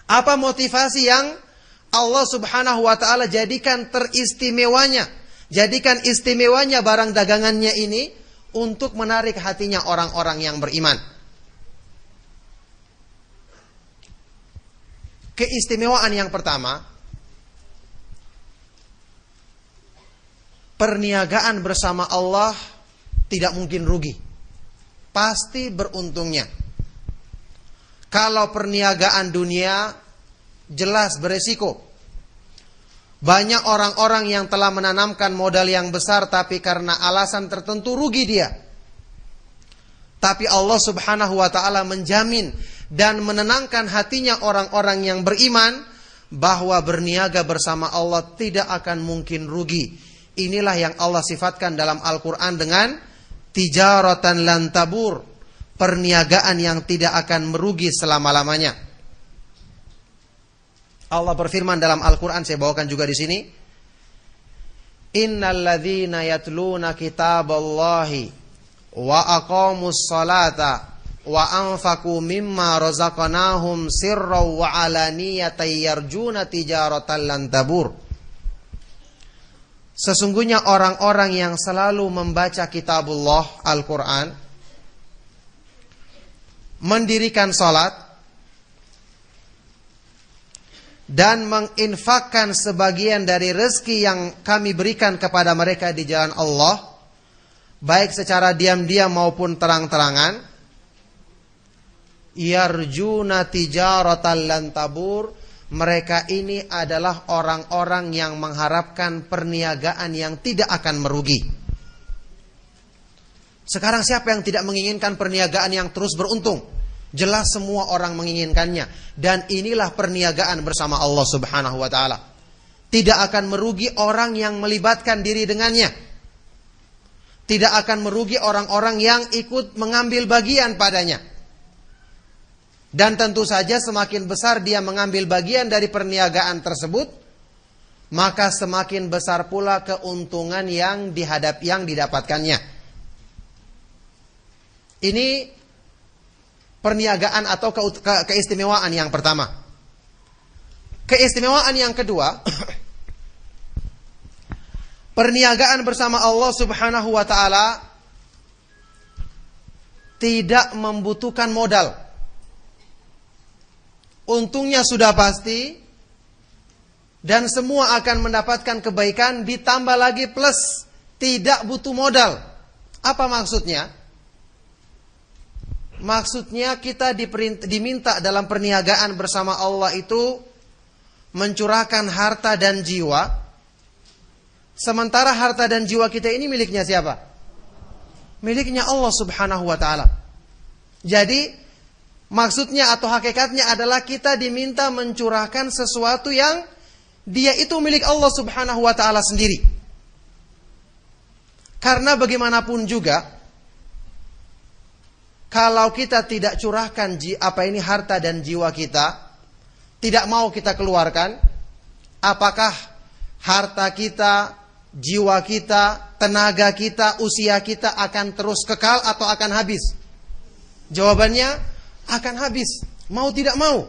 A: Apa motivasi yang Allah Subhanahu wa taala jadikan teristimewanya, jadikan istimewanya barang dagangannya ini untuk menarik hatinya orang-orang yang beriman? Keistimewaan yang pertama, perniagaan bersama Allah tidak mungkin rugi, pasti beruntungnya. Kalau perniagaan dunia jelas beresiko. Banyak orang-orang yang telah menanamkan modal yang besar tapi karena alasan tertentu rugi dia. Tapi Allah Subhanahu wa taala menjamin dan menenangkan hatinya orang-orang yang beriman bahwa berniaga bersama Allah tidak akan mungkin rugi. Inilah yang Allah sifatkan dalam Al-Quran dengan tijaratan lan tabur, perniagaan yang tidak akan merugi selama-lamanya. Allah berfirman dalam Al-Quran, saya bawakan juga di sini, innal ladzina yatluna kitaballahi wa aqamus salata wa anfaqu mimma razaqnahum sirran wa alaniyatan yarjuna tijaratan lan tabur. Sesungguhnya orang-orang yang selalu membaca kitabullah Al-Quran, mendirikan salat, dan menginfakkan sebagian dari rezeki yang kami berikan kepada mereka di jalan Allah, baik secara diam-diam maupun terang-terangan, yarjuna tijaratan lan tabur, mereka ini adalah orang-orang yang mengharapkan perniagaan yang tidak akan merugi. Sekarang siapa yang tidak menginginkan perniagaan yang terus beruntung? Jelas semua orang menginginkannya. Dan inilah perniagaan bersama Allah Subhanahu wa ta'ala. Tidak akan merugi orang yang melibatkan diri dengannya. Tidak akan merugi orang-orang yang ikut mengambil bagian padanya. Dan tentu saja semakin besar dia mengambil bagian dari perniagaan tersebut, maka semakin besar pula keuntungan yang didapatkannya. Ini perniagaan atau keistimewaan yang pertama. Keistimewaan yang kedua, Perniagaan bersama Allah Subhanahu wa taala tidak membutuhkan modal. Untungnya sudah pasti dan semua akan mendapatkan kebaikan, ditambah lagi plus tidak butuh modal. Apa maksudnya? Maksudnya kita diminta dalam perniagaan bersama Allah itu mencurahkan harta dan jiwa. Sementara harta dan jiwa kita ini miliknya siapa? Miliknya Allah Subhanahu wa taala. Jadi maksudnya atau hakikatnya adalah kita diminta mencurahkan sesuatu yang dia itu milik Allah Subhanahu wa taala sendiri. Karena bagaimanapun juga kalau kita tidak curahkan harta dan jiwa kita, tidak mau kita keluarkan, apakah harta kita, jiwa kita, tenaga kita, usia kita akan terus kekal atau akan habis? Jawabannya akan habis, mau tidak mau.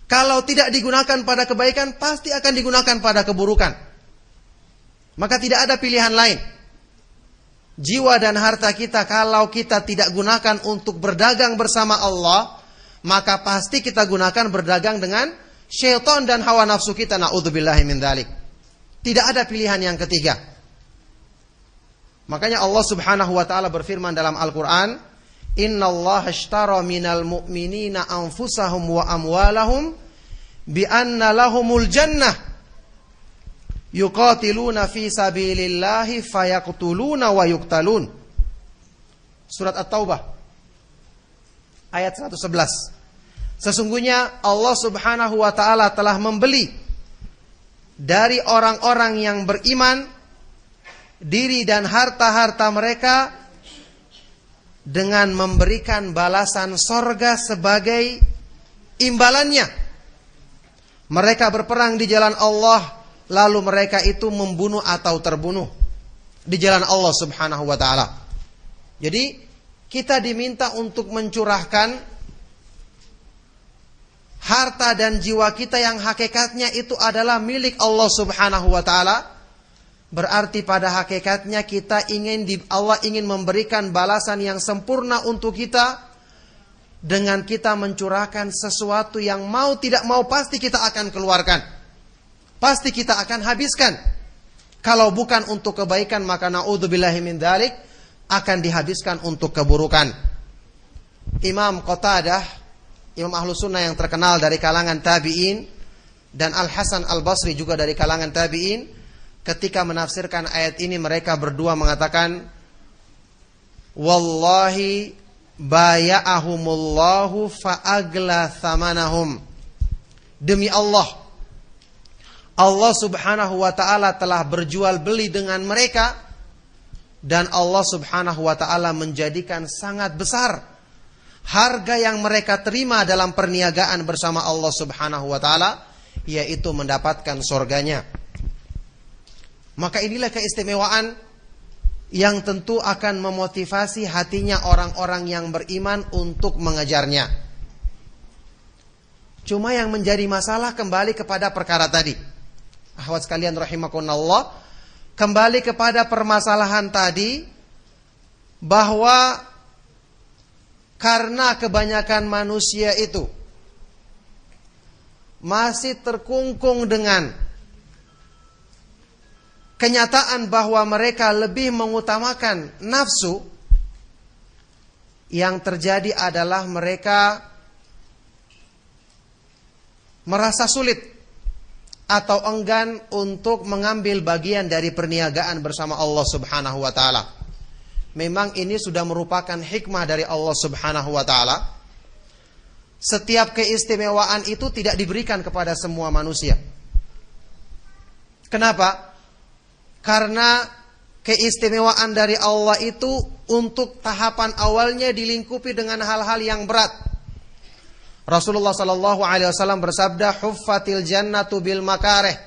A: Kalau tidak digunakan pada kebaikan, pasti akan digunakan pada keburukan. Maka tidak ada pilihan lain. Jiwa dan harta kita kalau kita tidak gunakan untuk berdagang bersama Allah, maka pasti kita gunakan berdagang dengan syaitan dan hawa nafsu kita. Na'udzubillahi min dzalik. Tidak ada pilihan yang ketiga. Makanya Allah Subhanahu wa taala berfirman dalam Al-Qur'an, "Innallaha ashtara minal mu'minina anfusahum wa amwalahum bi anna lahumul jannah yuqatiluna fi sabilillahi fayaqtuluna wa yuqtalun." Surat At-Taubah ayat 111. Sesungguhnya Allah Subhanahu wa taala telah membeli dari orang-orang yang beriman diri dan harta-harta mereka dengan memberikan balasan sorga sebagai imbalannya. Mereka berperang di jalan Allah, lalu mereka itu membunuh atau terbunuh di jalan Allah Subhanahu wa taala. Jadi kita diminta untuk mencurahkan harta dan jiwa kita yang hakikatnya itu adalah milik Allah Subhanahu wa taala. Berarti pada hakikatnya Allah ingin memberikan balasan yang sempurna untuk kita dengan kita mencurahkan sesuatu yang mau tidak mau pasti kita akan keluarkan. Pasti kita akan habiskan. Kalau bukan untuk kebaikan, maka na'udzubillahi min dzalik, akan dihabiskan untuk keburukan. Imam Qatadah, Imam Ahlus Sunnah yang terkenal dari kalangan tabi'in, dan Al-Hasan Al-Basri juga dari kalangan tabi'in, ketika menafsirkan ayat ini mereka berdua mengatakan, "Wallahi baya'ahumullahu fa'agla thamanahum." Demi Allah, Allah Subhanahu wa ta'ala telah berjual beli dengan mereka, dan Allah Subhanahu wa ta'ala menjadikan sangat besar harga yang mereka terima dalam perniagaan bersama Allah Subhanahu wa ta'ala, yaitu mendapatkan surganya. Maka inilah keistimewaan yang tentu akan memotivasi hatinya orang-orang yang beriman untuk mengejarnya. Cuma yang menjadi masalah kembali kepada perkara tadi. Akhwat sekalian rahimakumullah, kembali kepada permasalahan tadi, bahwa karena kebanyakan manusia itu masih terkungkung dengan kenyataan bahwa mereka lebih mengutamakan nafsu, yang terjadi adalah mereka merasa sulit atau enggan untuk mengambil bagian dari perniagaan bersama Allah Subhanahu wa taala. Memang ini sudah merupakan hikmah dari Allah Subhanahu wa taala. Setiap keistimewaan itu tidak diberikan kepada semua manusia. Kenapa? Karena keistimewaan dari Allah itu untuk tahapan awalnya dilingkupi dengan hal-hal yang berat. Rasulullah sallallahu alaihi wasallam bersabda, "Huffatil jannatu bil makarih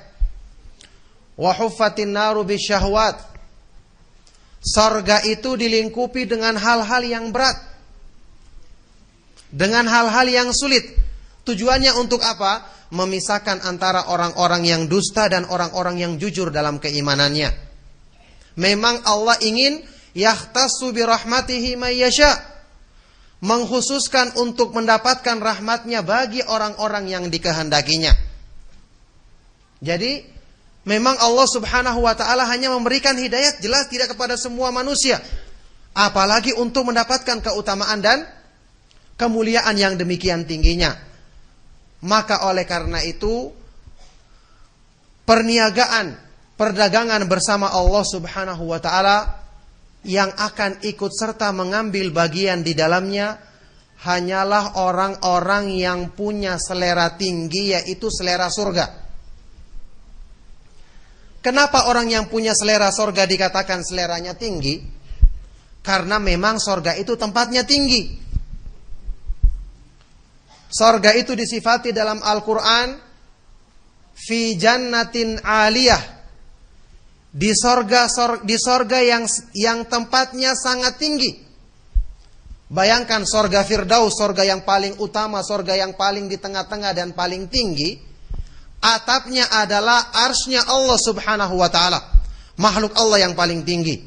A: wa huffatin naru bisyahwat." Surga itu dilingkupi dengan hal-hal yang berat, dengan hal-hal yang sulit. Tujuannya untuk apa? memisahkan antara orang-orang yang dusta dan orang-orang yang jujur dalam keimanannya. Memang Allah ingin yahtassu bi rahmatihi may yasha, mengkhususkan untuk mendapatkan rahmatnya bagi orang-orang yang dikehendakinya. Jadi memang Allah subhanahu wa ta'ala hanya memberikan hidayat jelas tidak kepada semua manusia, apalagi untuk mendapatkan keutamaan dan kemuliaan yang demikian tingginya. Maka oleh karena itu, perniagaan, perdagangan bersama Allah subhanahu wa ta'ala yang akan ikut serta mengambil bagian di dalamnya hanyalah orang-orang yang punya selera tinggi, yaitu selera surga. Kenapa orang yang punya selera surga dikatakan seleranya tinggi? Karena memang surga itu tempatnya tinggi. Surga itu disifati dalam Al-Quran fi jannatin aliyah, di sorga yang tempatnya sangat tinggi. Bayangkan sorga Firdaus, sorga yang paling utama, sorga yang paling di tengah-tengah dan paling tinggi. Atapnya adalah arsy-Nya Allah subhanahu wa ta'ala, makhluk Allah yang paling tinggi.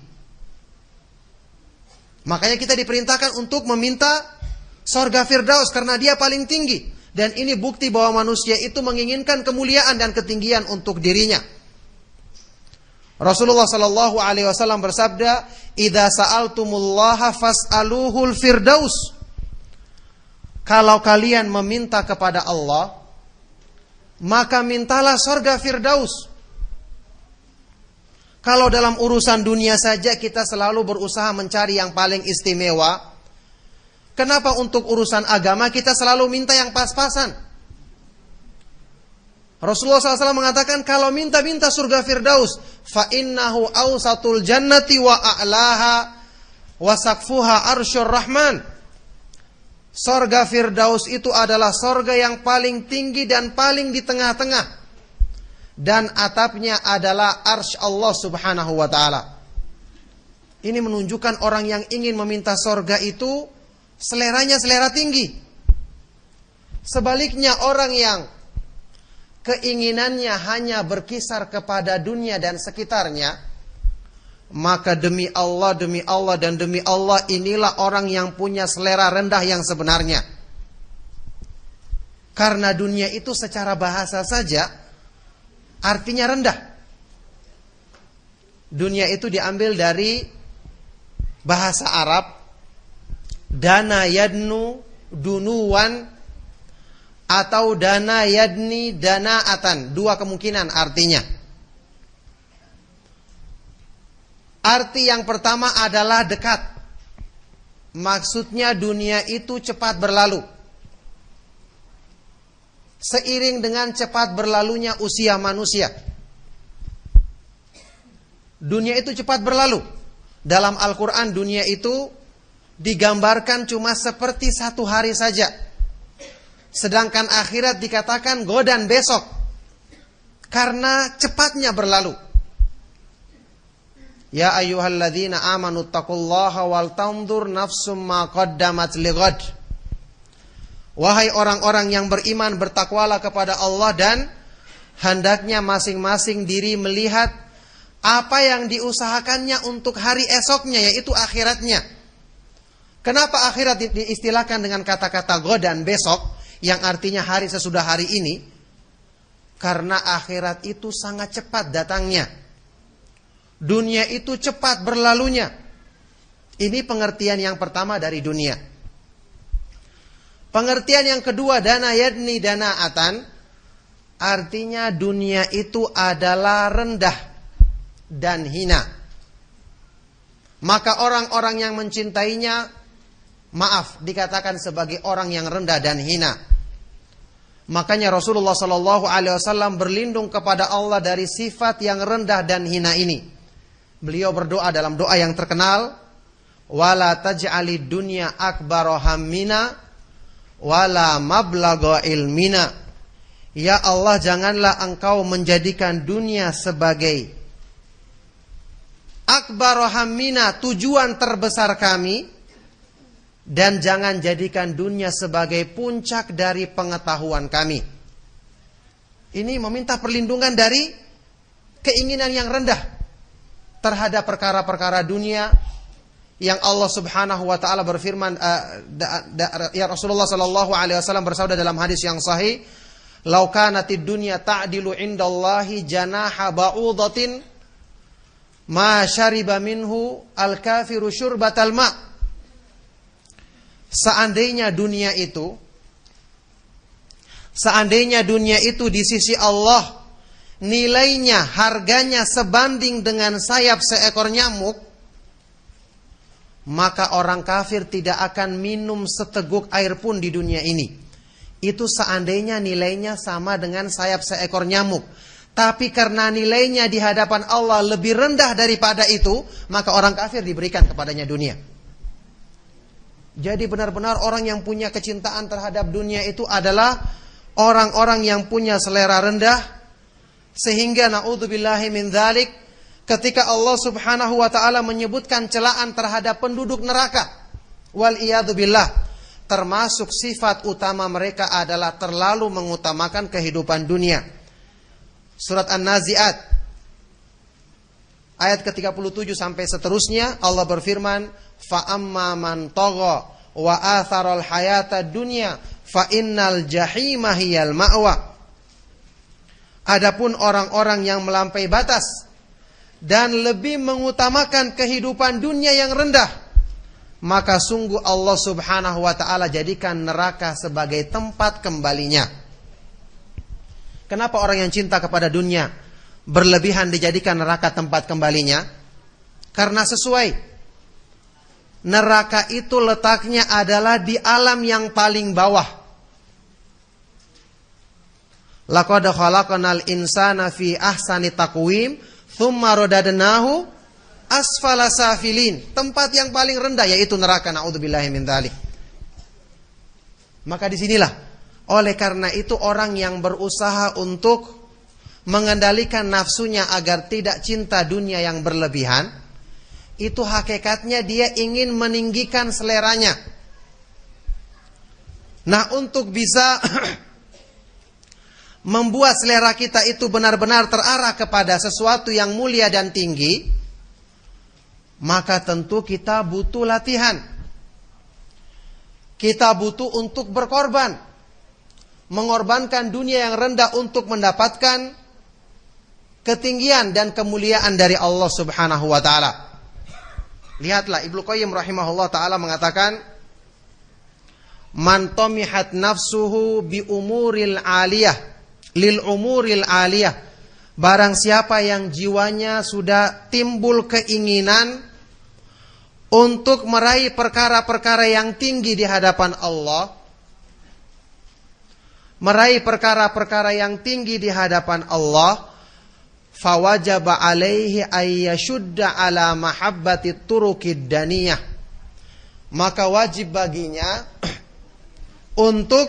A: Makanya kita diperintahkan untuk meminta sorga Firdaus karena dia paling tinggi. Dan ini bukti bahwa manusia itu menginginkan kemuliaan dan ketinggian untuk dirinya. Rasulullah sallallahu alaihi wasallam bersabda, "Idza sa'altumullaha fas'aluhul firdaus." Kalau kalian meminta kepada Allah, maka mintalah surga Firdaus. Kalau dalam urusan dunia saja kita selalu berusaha mencari yang paling istimewa, kenapa untuk urusan agama kita selalu minta yang pas-pasan? Rasulullah SAW mengatakan, kalau minta surga Firdaus, fa innahu awsatul jannati wa a'laha wa saqfuha arsyur rahman. Surga Firdaus itu adalah surga yang paling tinggi dan paling di tengah-tengah. Dan atapnya adalah arsy Allah subhanahu wa ta'ala. Ini menunjukkan orang yang ingin meminta surga itu seleranya selera tinggi. Sebaliknya orang yang keinginannya hanya berkisar kepada dunia dan sekitarnya, maka demi Allah dan demi Allah, inilah orang yang punya selera rendah yang sebenarnya. Karena dunia itu secara bahasa saja artinya rendah. Dunia itu diambil dari bahasa Arab, dana yadnu dunuwan, atau dana yadni danaatan. Dua kemungkinan artinya. Arti yang pertama adalah dekat. Maksudnya dunia itu cepat berlalu. Seiring dengan cepat berlalunya usia manusia, dunia itu cepat berlalu. Dalam Al-Quran dunia itu digambarkan cuma seperti satu hari saja. Sedangkan akhirat dikatakan godan besok, karena cepatnya berlalu. Ya ayyuhalladzina amanu taqullaha wal tanzur nafsum ma qaddamat lighad. Wahai orang-orang yang beriman, bertakwalah kepada Allah dan hendaknya masing-masing diri melihat apa yang diusahakannya untuk hari esoknya, yaitu akhiratnya. Kenapa akhirat diistilahkan dengan kata-kata godan besok, yang artinya hari sesudah hari ini? Karena akhirat itu sangat cepat datangnya. Dunia itu cepat berlalunya. Ini pengertian yang pertama dari dunia. Pengertian yang kedua, dana yadni danaatan, artinya dunia itu adalah rendah dan hina. Maka orang-orang yang mencintainya, maaf, dikatakan sebagai orang yang rendah dan hina. Makanya Rasulullah SAW berlindung kepada Allah dari sifat yang rendah dan hina ini. Beliau berdoa dalam doa yang terkenal, wala taj'alid dunya akbara hammina wala mablagha ilmina. Ya Allah, janganlah engkau menjadikan dunia sebagai akbara hammina, tujuan terbesar kami, dan jangan jadikan dunia sebagai puncak dari pengetahuan kami. Ini meminta perlindungan dari keinginan yang rendah terhadap perkara-perkara dunia yang Allah Subhanahu wa taala berfirman, ya Rasulullah sallallahu alaihi wasallam bersabda dalam hadis yang sahih, "Lau kanatid dunya ta'dilu indallahi janaha ba'udatin ma syariba minhu al-kafiru syurbatal ma." Seandainya dunia itu di sisi Allah nilainya, harganya sebanding dengan sayap seekor nyamuk, maka orang kafir tidak akan minum seteguk air pun di dunia ini. Itu seandainya nilainya sama dengan sayap seekor nyamuk. Tapi karena nilainya di hadapan Allah lebih rendah daripada itu, maka orang kafir diberikan kepadanya dunia. Jadi benar-benar orang yang punya kecintaan terhadap dunia itu adalah orang-orang yang punya selera rendah, sehingga na'udzubillahi min dzalik, ketika Allah Subhanahu wa taala menyebutkan celaan terhadap penduduk neraka, wal iyadu billah, termasuk sifat utama mereka adalah terlalu mengutamakan kehidupan dunia. Surat An-Nazi'at ayat ke-37 sampai seterusnya, Allah berfirman, fa amma man tagha wa atharal hayata dunya fa innal jahima hiyal ma'wa. Adapun orang-orang yang melampaui batas dan lebih mengutamakan kehidupan dunia yang rendah, maka sungguh Allah Subhanahu wa taala jadikan neraka sebagai tempat kembalinya. Kenapa orang yang cinta kepada dunia berlebihan dijadikan neraka tempat kembalinya? Karena sesuai. Neraka itu letaknya adalah di alam yang paling bawah. Laqad khalaqnal insana fi ahsani taqwim tsumma radadnahu asfala safilin. Tempat yang paling rendah yaitu neraka, naudzubillahi min dzalik. Maka disinilah, oleh karena itu orang yang berusaha untuk mengendalikan nafsunya agar tidak cinta dunia yang berlebihan, itu hakikatnya dia ingin meninggikan seleranya. Nah, untuk bisa membuat selera kita itu benar-benar terarah kepada sesuatu yang mulia dan tinggi, maka tentu kita butuh latihan. Kita butuh untuk berkorban, mengorbankan dunia yang rendah untuk mendapatkan ketinggian dan kemuliaan dari Allah Subhanahu wa taala. Lihatlah, Ibnu Qayyim rahimahullah taala mengatakan, man tamihat nafsuhu bi umuril aliyah lil umuril aliyah. Barang siapa yang jiwanya sudah timbul keinginan untuk meraih perkara-perkara yang tinggi di hadapan Allah, meraih perkara-perkara yang tinggi di hadapan Allah, fawajaba alaihi ayyashudda ala mahabbati turukid daniyah. Maka wajib baginya untuk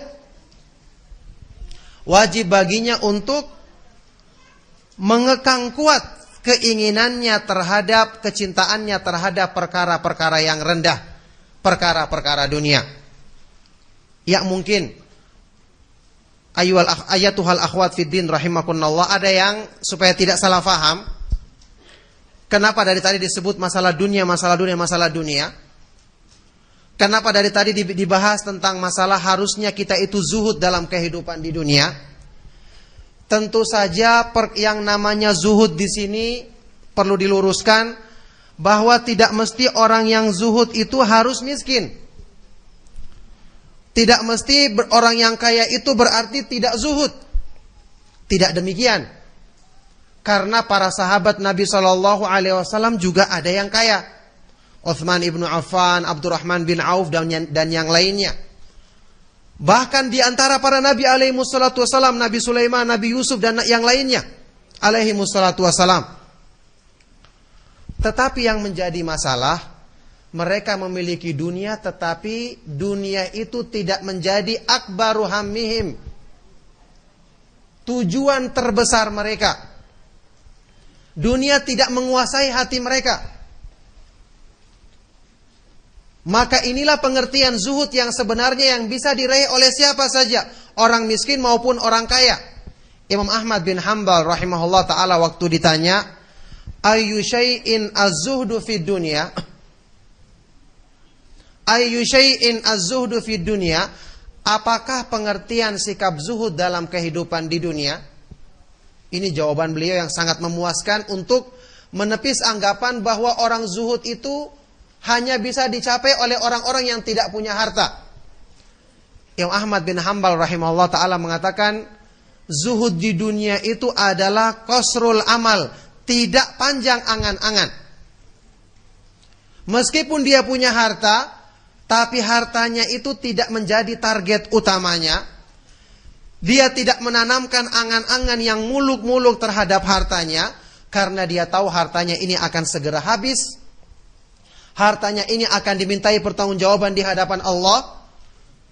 A: mengekang kuat keinginannya terhadap, kecintaannya terhadap perkara-perkara yang rendah, perkara-perkara dunia. Ya mungkin ayatuhal akhwat fiddin rahimakunallah, ada yang supaya tidak salah faham, kenapa dari tadi disebut masalah dunia, masalah dunia, masalah dunia? Kenapa dari tadi dibahas tentang masalah harusnya kita itu zuhud dalam kehidupan di dunia? Tentu saja yang namanya zuhud di sini perlu diluruskan bahwa tidak mesti orang yang zuhud itu harus miskin. Tidak mesti orang yang kaya itu berarti tidak zuhud. Tidak demikian. Karena para sahabat Nabi SAW juga ada yang kaya. Utsman ibnu Affan, Abdurrahman bin Auf dan yang lainnya. Bahkan di antara para Nabi SAW, Nabi Sulaiman, Nabi Yusuf dan yang lainnya SAW. Tetapi yang menjadi masalah, mereka memiliki dunia, tetapi dunia itu tidak menjadi akbaru hammihim, tujuan terbesar mereka. Dunia tidak menguasai hati mereka. Maka inilah pengertian zuhud yang sebenarnya yang bisa diraih oleh siapa saja, orang miskin maupun orang kaya. Imam Ahmad bin Hanbal rahimahullah ta'ala waktu ditanya, ayyu syai'in az-zuhdu fid dunya, ayyu syai'in az-zuhdu fid dunya, apakah pengertian sikap zuhud dalam kehidupan di dunia? Ini jawaban beliau yang sangat memuaskan untuk menepis anggapan bahwa orang zuhud itu hanya bisa dicapai oleh orang-orang yang tidak punya harta. Imam Ahmad bin Hanbal rahimahullah ta'ala mengatakan, zuhud di dunia itu adalah qasrul amal, tidak panjang angan-angan. Meskipun dia punya harta, tapi hartanya itu tidak menjadi target utamanya. Dia tidak menanamkan angan-angan yang muluk-muluk terhadap hartanya, karena dia tahu hartanya ini akan segera habis. Hartanya ini akan dimintai pertanggungjawaban di hadapan Allah.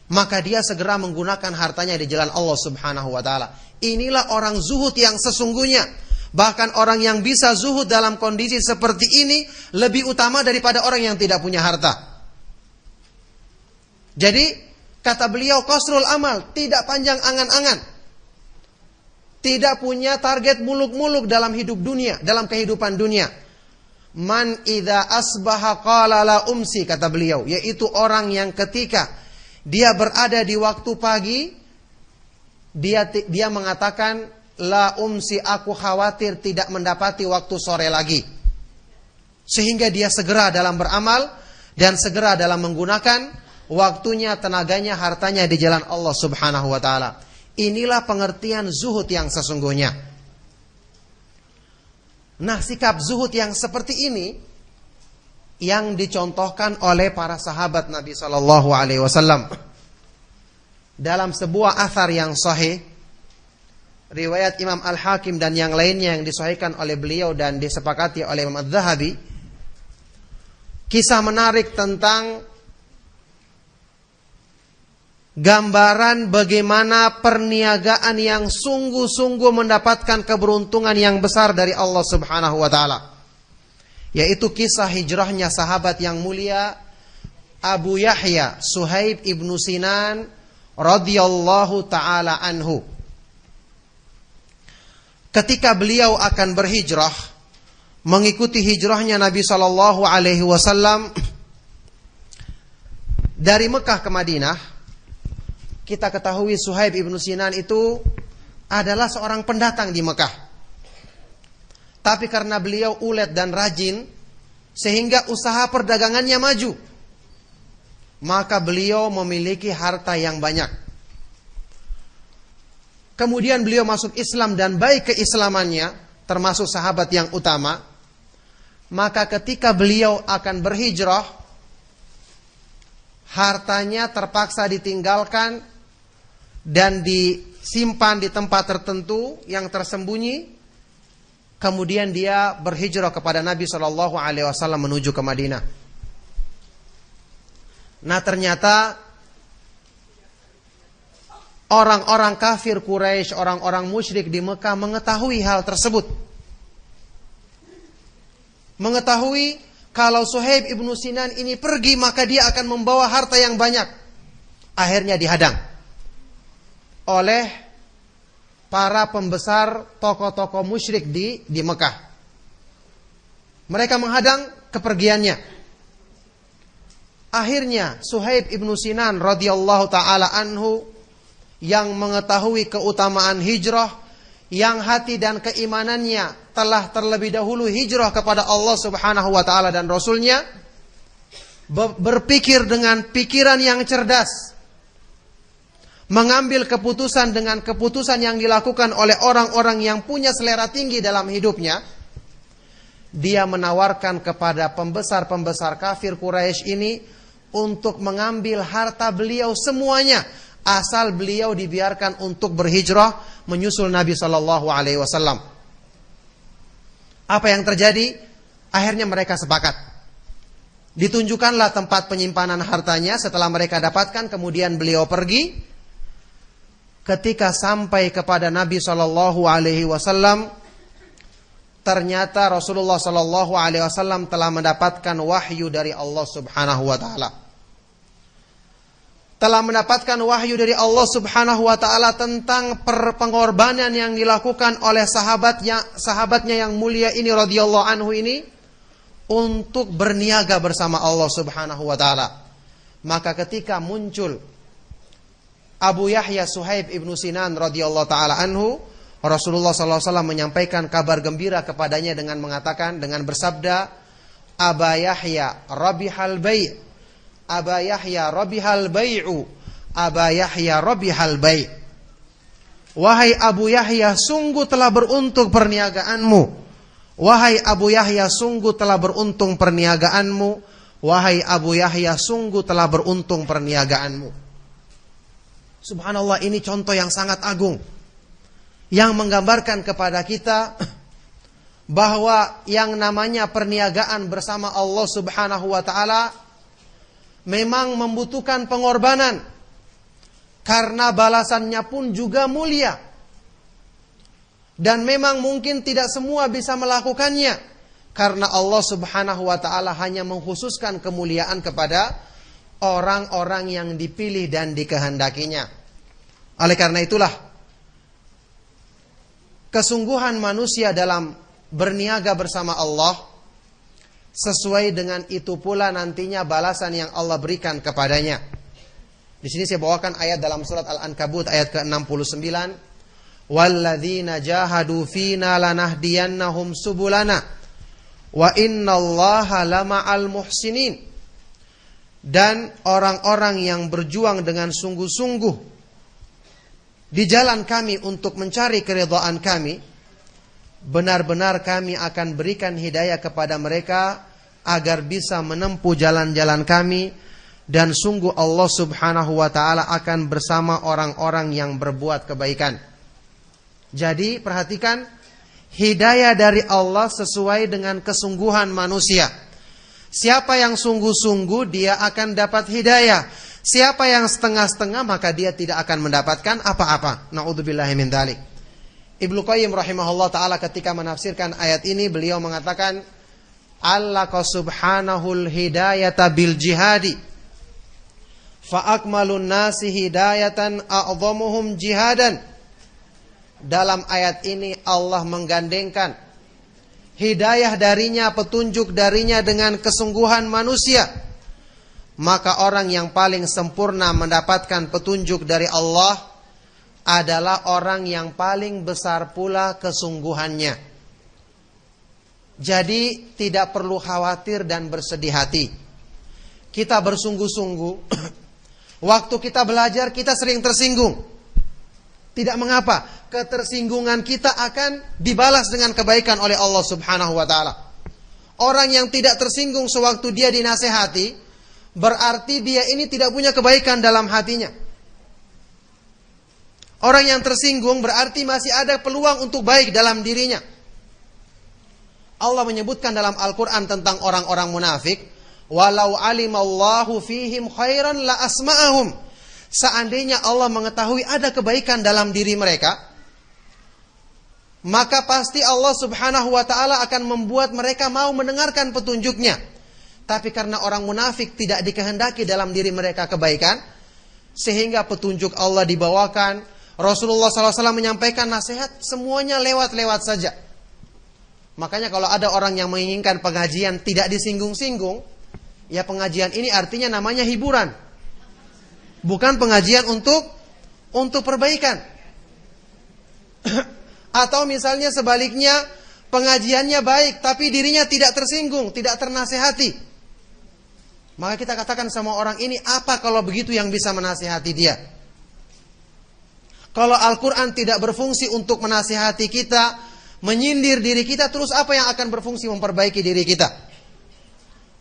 A: Maka dia segera menggunakan hartanya di jalan Allah subhanahu wa ta'ala. Inilah orang zuhud yang sesungguhnya. Bahkan orang yang bisa zuhud dalam kondisi seperti ini lebih utama daripada orang yang tidak punya harta. Jadi kata beliau, qasrul amal, tidak panjang angan-angan. Tidak punya target muluk-muluk dalam hidup dunia, dalam kehidupan dunia. Man idza asbaha qala la umsi, kata beliau, yaitu orang yang ketika dia berada di waktu pagi, dia mengatakan, la umsi, aku khawatir tidak mendapati waktu sore lagi. Sehingga dia segera dalam beramal dan segera dalam menggunakan waktunya, tenaganya, hartanya di jalan Allah subhanahu wa ta'ala. Inilah pengertian zuhud yang sesungguhnya. Nah, sikap zuhud yang seperti ini yang dicontohkan oleh para sahabat Nabi sallallahu alaihi wasallam. Dalam sebuah athar yang sahih, riwayat Imam Al-Hakim dan yang lainnya yang disahihkan oleh beliau dan disepakati oleh Imam Az-Zahabi, kisah menarik tentang gambaran bagaimana perniagaan yang sungguh-sungguh mendapatkan keberuntungan yang besar dari Allah subhanahu wa ta'ala. Yaitu kisah hijrahnya sahabat yang mulia Abu Yahya Suhaib ibnu Sinan radhiyallahu ta'ala anhu. Ketika beliau akan berhijrah, mengikuti hijrahnya Nabi sallallahu alaihi wasallam dari Mekah ke Madinah, kita ketahui Suhaib ibnu Sinan itu adalah seorang pendatang di Mekah. Tapi karena beliau ulet dan rajin, sehingga usaha perdagangannya maju. Maka beliau memiliki harta yang banyak. Kemudian beliau masuk Islam dan baik keislamannya, termasuk sahabat yang utama. Maka ketika beliau akan berhijrah, hartanya terpaksa ditinggalkan dan disimpan di tempat tertentu yang tersembunyi. Kemudian dia berhijrah kepada Nabi Shallallahu Alaihi Wasallam menuju ke Madinah. Nah, ternyata orang-orang kafir Quraisy, orang-orang musyrik di Mekah mengetahui hal tersebut. Mengetahui kalau Suhaib ibnu Sinan ini pergi, maka dia akan membawa harta yang banyak. Akhirnya dihadang oleh para pembesar tokoh-tokoh musyrik di Mekah. Mereka menghadang kepergiannya. Akhirnya Suhaib ibnu Sinan radhiyallahu ta'ala anhu yang mengetahui keutamaan hijrah, yang hati dan keimanannya telah terlebih dahulu hijrah kepada Allah subhanahu wa ta'ala dan Rasulnya, berpikir dengan pikiran yang cerdas, mengambil keputusan dengan keputusan yang dilakukan oleh orang-orang yang punya selera tinggi dalam hidupnya. Dia menawarkan kepada pembesar-pembesar kafir Quraisy ini untuk mengambil harta beliau semuanya, asal beliau dibiarkan untuk berhijrah menyusul Nabi Shallallahu Alaihi Wasallam. Apa yang terjadi? Akhirnya mereka sepakat. Ditunjukkanlah tempat penyimpanan hartanya setelah mereka dapatkan, kemudian beliau pergi. Ketika sampai kepada Nabi Shallallahu Alaihi Wasallam, ternyata Rasulullah Shallallahu Alaihi Wasallam telah mendapatkan wahyu dari Allah Subhanahu Wa Taala. telah mendapatkan wahyu dari Allah Subhanahu wa taala tentang pengorbanan yang dilakukan oleh sahabatnya yang mulia ini radhiyallahu anhu ini untuk berniaga bersama Allah Subhanahu wa taala. Maka ketika muncul Abu Yahya Suhaib ibnu Sinan radhiyallahu taala anhu, Rasulullah sallallahu alaihi wasallam menyampaikan kabar gembira kepadanya dengan mengatakan, dengan bersabda, Aba Yahya rabihal bai', Aba Yahya rabihal bai'u, Aba Yahya rabihal bai'. Wahai Abu Yahya, sungguh telah beruntung perniagaanmu. Wahai Abu Yahya, sungguh telah beruntung perniagaanmu. Wahai Abu Yahya, sungguh telah beruntung perniagaanmu. Subhanallah, ini contoh yang sangat agung yang menggambarkan kepada kita bahwa yang namanya perniagaan bersama Allah Subhanahu wa taala memang membutuhkan pengorbanan, karena balasannya pun juga mulia. Dan memang mungkin tidak semua bisa melakukannya, karena Allah Subhanahu wa taala hanya mengkhususkan kemuliaan kepada orang-orang yang dipilih dan dikehendakinya. Oleh karena itulah, kesungguhan manusia dalam berniaga bersama Allah, sesuai dengan itu pula nantinya balasan yang Allah berikan kepadanya. Di sini saya bawakan ayat dalam surat Al-Ankabut ayat ke-69. Walladzina jahadu fina lanahdiyannahum subulana wa innallaha lama'al muhsinin. Dan orang-orang yang berjuang dengan sungguh-sungguh di jalan kami untuk mencari keridhaan kami, benar-benar kami akan berikan hidayah kepada mereka agar bisa menempuh jalan-jalan kami, dan sungguh Allah Subhanahu wa taala akan bersama orang-orang yang berbuat kebaikan. Jadi perhatikan, hidayah dari Allah sesuai dengan kesungguhan manusia. Siapa yang sungguh-sungguh, dia akan dapat hidayah. Siapa yang setengah-setengah, maka dia tidak akan mendapatkan apa-apa. Na'udzubillahi min dzalik. Ibnu Qayyim rahimahullah ta'ala ketika menafsirkan ayat ini, beliau mengatakan, Allaqa subhanahul hidayata bil jihadi, fa'akmalun nasi hidayatan a'zamuhum jihadan. Dalam ayat ini Allah menggandengkan hidayah darinya, petunjuk darinya dengan kesungguhan manusia. Maka orang yang paling sempurna mendapatkan petunjuk dari Allah adalah orang yang paling besar pula kesungguhannya. Jadi tidak perlu khawatir dan bersedih hati. Kita bersungguh-sungguh. Waktu kita belajar kita sering tersinggung. Tidak mengapa, ketersinggungan kita akan dibalas dengan kebaikan oleh Allah Subhanahu wa taala. Orang yang tidak tersinggung sewaktu dia dinasehati, berarti dia ini tidak punya kebaikan dalam hatinya. Orang yang tersinggung berarti masih ada peluang untuk baik dalam dirinya. Allah menyebutkan dalam Al-Quran tentang orang-orang munafik, walau alimallahu fihim khairan la asma'ahum. Seandainya Allah mengetahui ada kebaikan dalam diri mereka, maka pasti Allah Subhanahu wa ta'ala akan membuat mereka mau mendengarkan petunjuknya. Tapi karena orang munafik tidak dikehendaki dalam diri mereka kebaikan, sehingga petunjuk Allah dibawakan, Rasulullah SAW menyampaikan nasihat, semuanya lewat-lewat saja. Makanya kalau ada orang yang menginginkan pengajian tidak disinggung-singgung, ya pengajian ini artinya namanya hiburan, bukan pengajian untuk perbaikan. Atau misalnya sebaliknya, pengajiannya baik tapi dirinya tidak tersinggung, tidak ternasehati. Maka kita katakan sama orang ini, apa kalau begitu yang bisa menasehati dia? Kalau Al-Quran tidak berfungsi untuk menasehati kita, menyindir diri kita, terus apa yang akan berfungsi memperbaiki diri kita?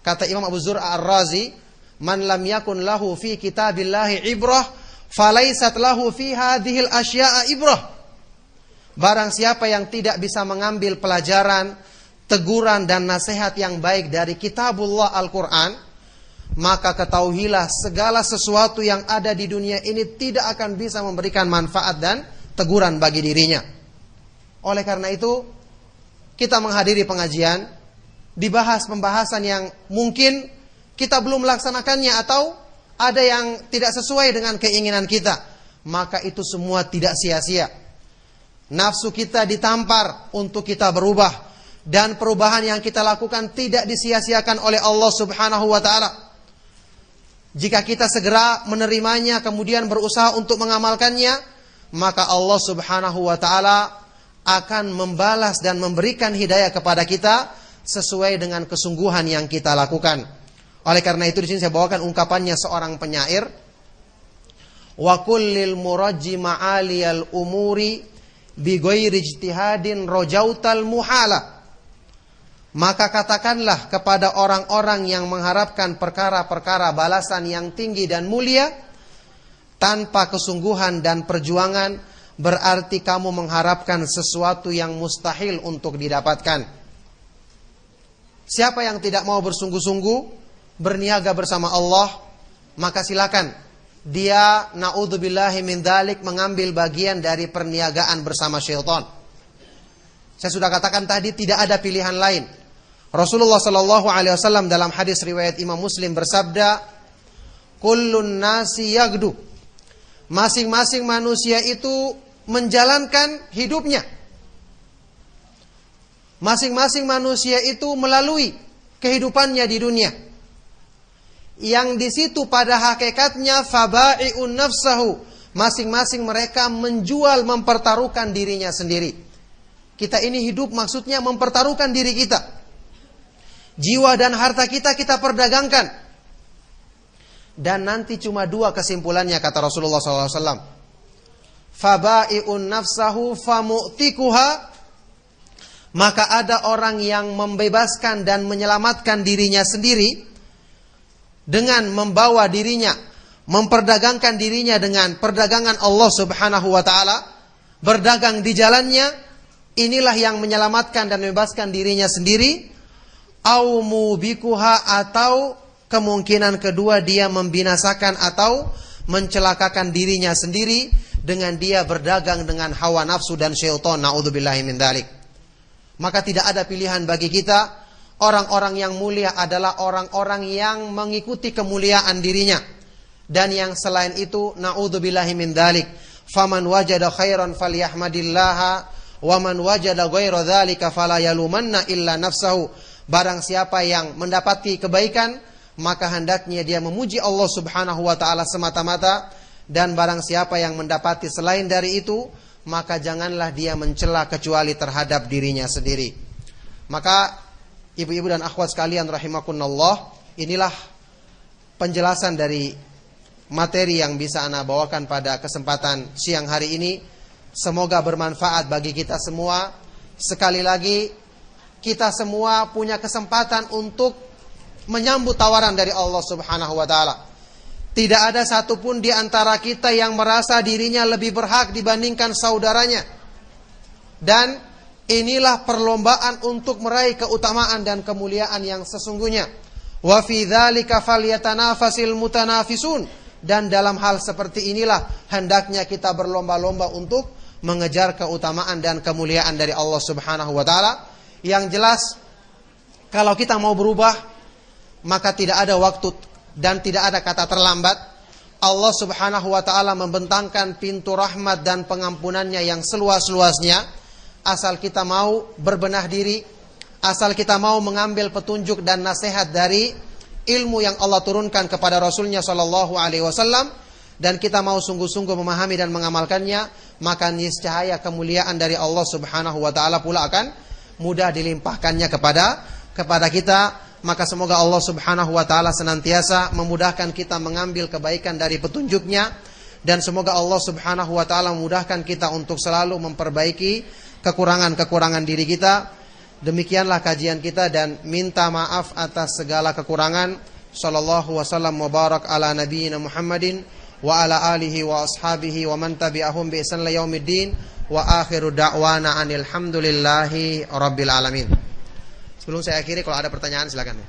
A: Kata Imam Abu Zur'a Ar-Razi, man lam yakun lahu fi kitabillahi ibrah, falaisat lahu fi hadhil asya'a ibrah. Barang siapa yang tidak bisa mengambil pelajaran, teguran dan nasihat yang baik dari kitabullah Al-Quran, maka ketahuilah segala sesuatu yang ada di dunia ini tidak akan bisa memberikan manfaat dan teguran bagi dirinya. Oleh karena itu, kita menghadiri pengajian, dibahas pembahasan yang mungkin kita belum melaksanakannya, ada yang tidak sesuai dengan keinginan kita, maka itu semua tidak sia-sia. Nafsu kita ditampar untuk kita berubah, dan perubahan yang kita lakukan tidak disia-siakan oleh Allah Subhanahu wa taala. Jika kita segera menerimanya kemudian berusaha untuk mengamalkannya, maka Allah Subhanahu wa taala akan membalas dan memberikan hidayah kepada kita sesuai dengan kesungguhan yang kita lakukan. Oleh karena itu di sini saya bawakan ungkapannya seorang penyair, wa kullil murajji ma'aliyal umuri bi ghairi ijtihadin rajautal muhala. Maka katakanlah kepada orang-orang yang mengharapkan perkara-perkara balasan yang tinggi dan mulia tanpa kesungguhan dan perjuangan, berarti kamu mengharapkan sesuatu yang mustahil untuk didapatkan. Siapa yang tidak mau bersungguh-sungguh berniaga bersama Allah, maka silakan dia naudzubillahi min dzalik mengambil bagian dari perniagaan bersama syaitan. Saya sudah katakan tadi tidak ada pilihan lain. Rasulullah sallallahu alaihi wasallam dalam hadis riwayat Imam Muslim bersabda, "Kullun nasi yagdu." Masing-masing manusia itu menjalankan hidupnya. Masing-masing manusia itu melalui kehidupannya di dunia. Yang di situ pada hakikatnya fabai'un nafsahu. Masing-masing mereka menjual, mempertaruhkan dirinya sendiri. Kita ini hidup maksudnya mempertaruhkan diri kita. Jiwa dan harta kita perdagangkan. Dan nanti cuma dua kesimpulannya kata Rasulullah SAW. Fabai'un nafsahu famu'tikuha. Maka ada orang yang membebaskan dan menyelamatkan dirinya sendiri dengan membawa dirinya, memperdagangkan dirinya dengan perdagangan Allah Subhanahu wa taala, berdagang di jalannya. Inilah yang menyelamatkan dan membebaskan dirinya sendiri. Au mubikuha, atau kemungkinan kedua dia membinasakan atau mencelakakan dirinya sendiri dengan dia berdagang dengan hawa nafsu dan syaitan. Naudzubillahi min dzalik. Maka tidak ada pilihan bagi kita. Orang-orang yang mulia adalah orang-orang yang mengikuti kemuliaan dirinya. Dan yang selain itu, naudzubillahi min dzalik, faman wajada khairan falyahmadillaha wa man wajada ghaira dzalika fala yalumanna illa nafsahu. Barang siapa yang mendapati kebaikan, maka hendaknya dia memuji Allah Subhanahu wa taala semata-mata, dan barang siapa yang mendapati selain dari itu, maka janganlah dia mencela kecuali terhadap dirinya sendiri. Maka ibu-ibu dan akhwat sekalian rahimakumullah, inilah penjelasan dari materi yang bisa ana bawakan pada kesempatan siang hari ini. Semoga bermanfaat bagi kita semua. Sekali lagi, kita semua punya kesempatan untuk menyambut tawaran dari Allah Subhanahu wa taala. Tidak ada satupun di antara kita yang merasa dirinya lebih berhak dibandingkan saudaranya. Dan inilah perlombaan untuk meraih keutamaan dan kemuliaan yang sesungguhnya. Wa fi dzalika falyatanafasil mutanafisun. Dan dalam hal seperti inilah hendaknya kita berlomba-lomba untuk mengejar keutamaan dan kemuliaan dari Allah Subhanahu wa taala. Yang jelas, kalau kita mau berubah, maka tidak ada waktu dan tidak ada kata terlambat. Allah Subhanahu wa taala membentangkan pintu rahmat dan pengampunannya yang seluas-luasnya, asal kita mau berbenah diri, asal kita mau mengambil petunjuk dan nasihat dari ilmu yang Allah turunkan kepada Rasulnya Shallallahu Alaihi Wasallam, dan kita mau sungguh-sungguh memahami dan mengamalkannya, maka niscaya kemuliaan dari Allah Subhanahu wa taala pula akan mudah dilimpahkannya kepada kita. Maka semoga Allah Subhanahu wa taala senantiasa memudahkan kita mengambil kebaikan dari petunjuknya, dan semoga Allah Subhanahu wa taala memudahkan kita untuk selalu memperbaiki kekurangan-kekurangan diri kita. Demikianlah kajian kita, dan minta maaf atas segala kekurangan. Sallallahu wasallam wa barak ala nabiyyina Muhammadin wa ala alihi wa ashabihi wa man tabi'ahum bi ihsan ila yaumiddin. Wa akhiru da'wana anil hamdulillahi rabbil alamin. Sebelum saya akhiri, kalau ada pertanyaan silakan ya.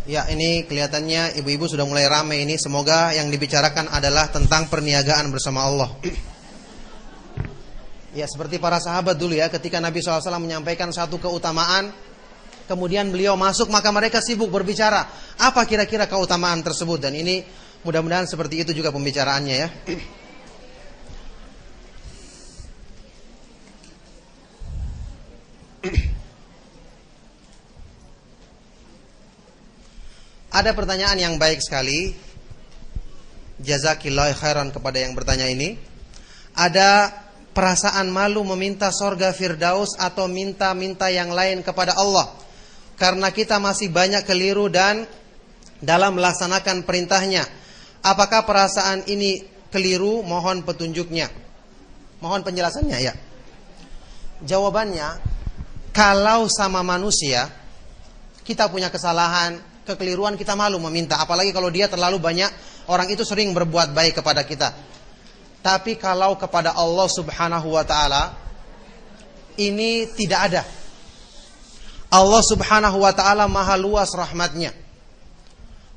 A: Ya, ini kelihatannya ibu-ibu sudah mulai ramai ini. Semoga yang dibicarakan adalah tentang perniagaan bersama Allah. Ya, seperti para sahabat dulu ya, ketika Nabi SAW menyampaikan satu keutamaan, kemudian beliau masuk, maka mereka sibuk berbicara apa kira-kira keutamaan tersebut. Dan ini mudah-mudahan seperti itu juga pembicaraannya ya. Ada pertanyaan yang baik sekali. Jazakillahu khairan kepada yang bertanya ini. Ada perasaan malu meminta sorga Firdaus atau minta-minta yang lain kepada Allah, karena kita masih banyak keliru dan dalam melaksanakan perintahnya. Apakah perasaan ini keliru? Mohon petunjuknya. Mohon penjelasannya ya. Jawabannya, kalau sama manusia kita punya kesalahan, kekeliruan, kita malu meminta. Apalagi kalau dia terlalu banyak, orang itu sering berbuat baik kepada kita. Tapi kalau kepada Allah Subhanahu wa ta'ala, ini tidak ada. Allah Subhanahu wa ta'ala maha luas rahmatnya.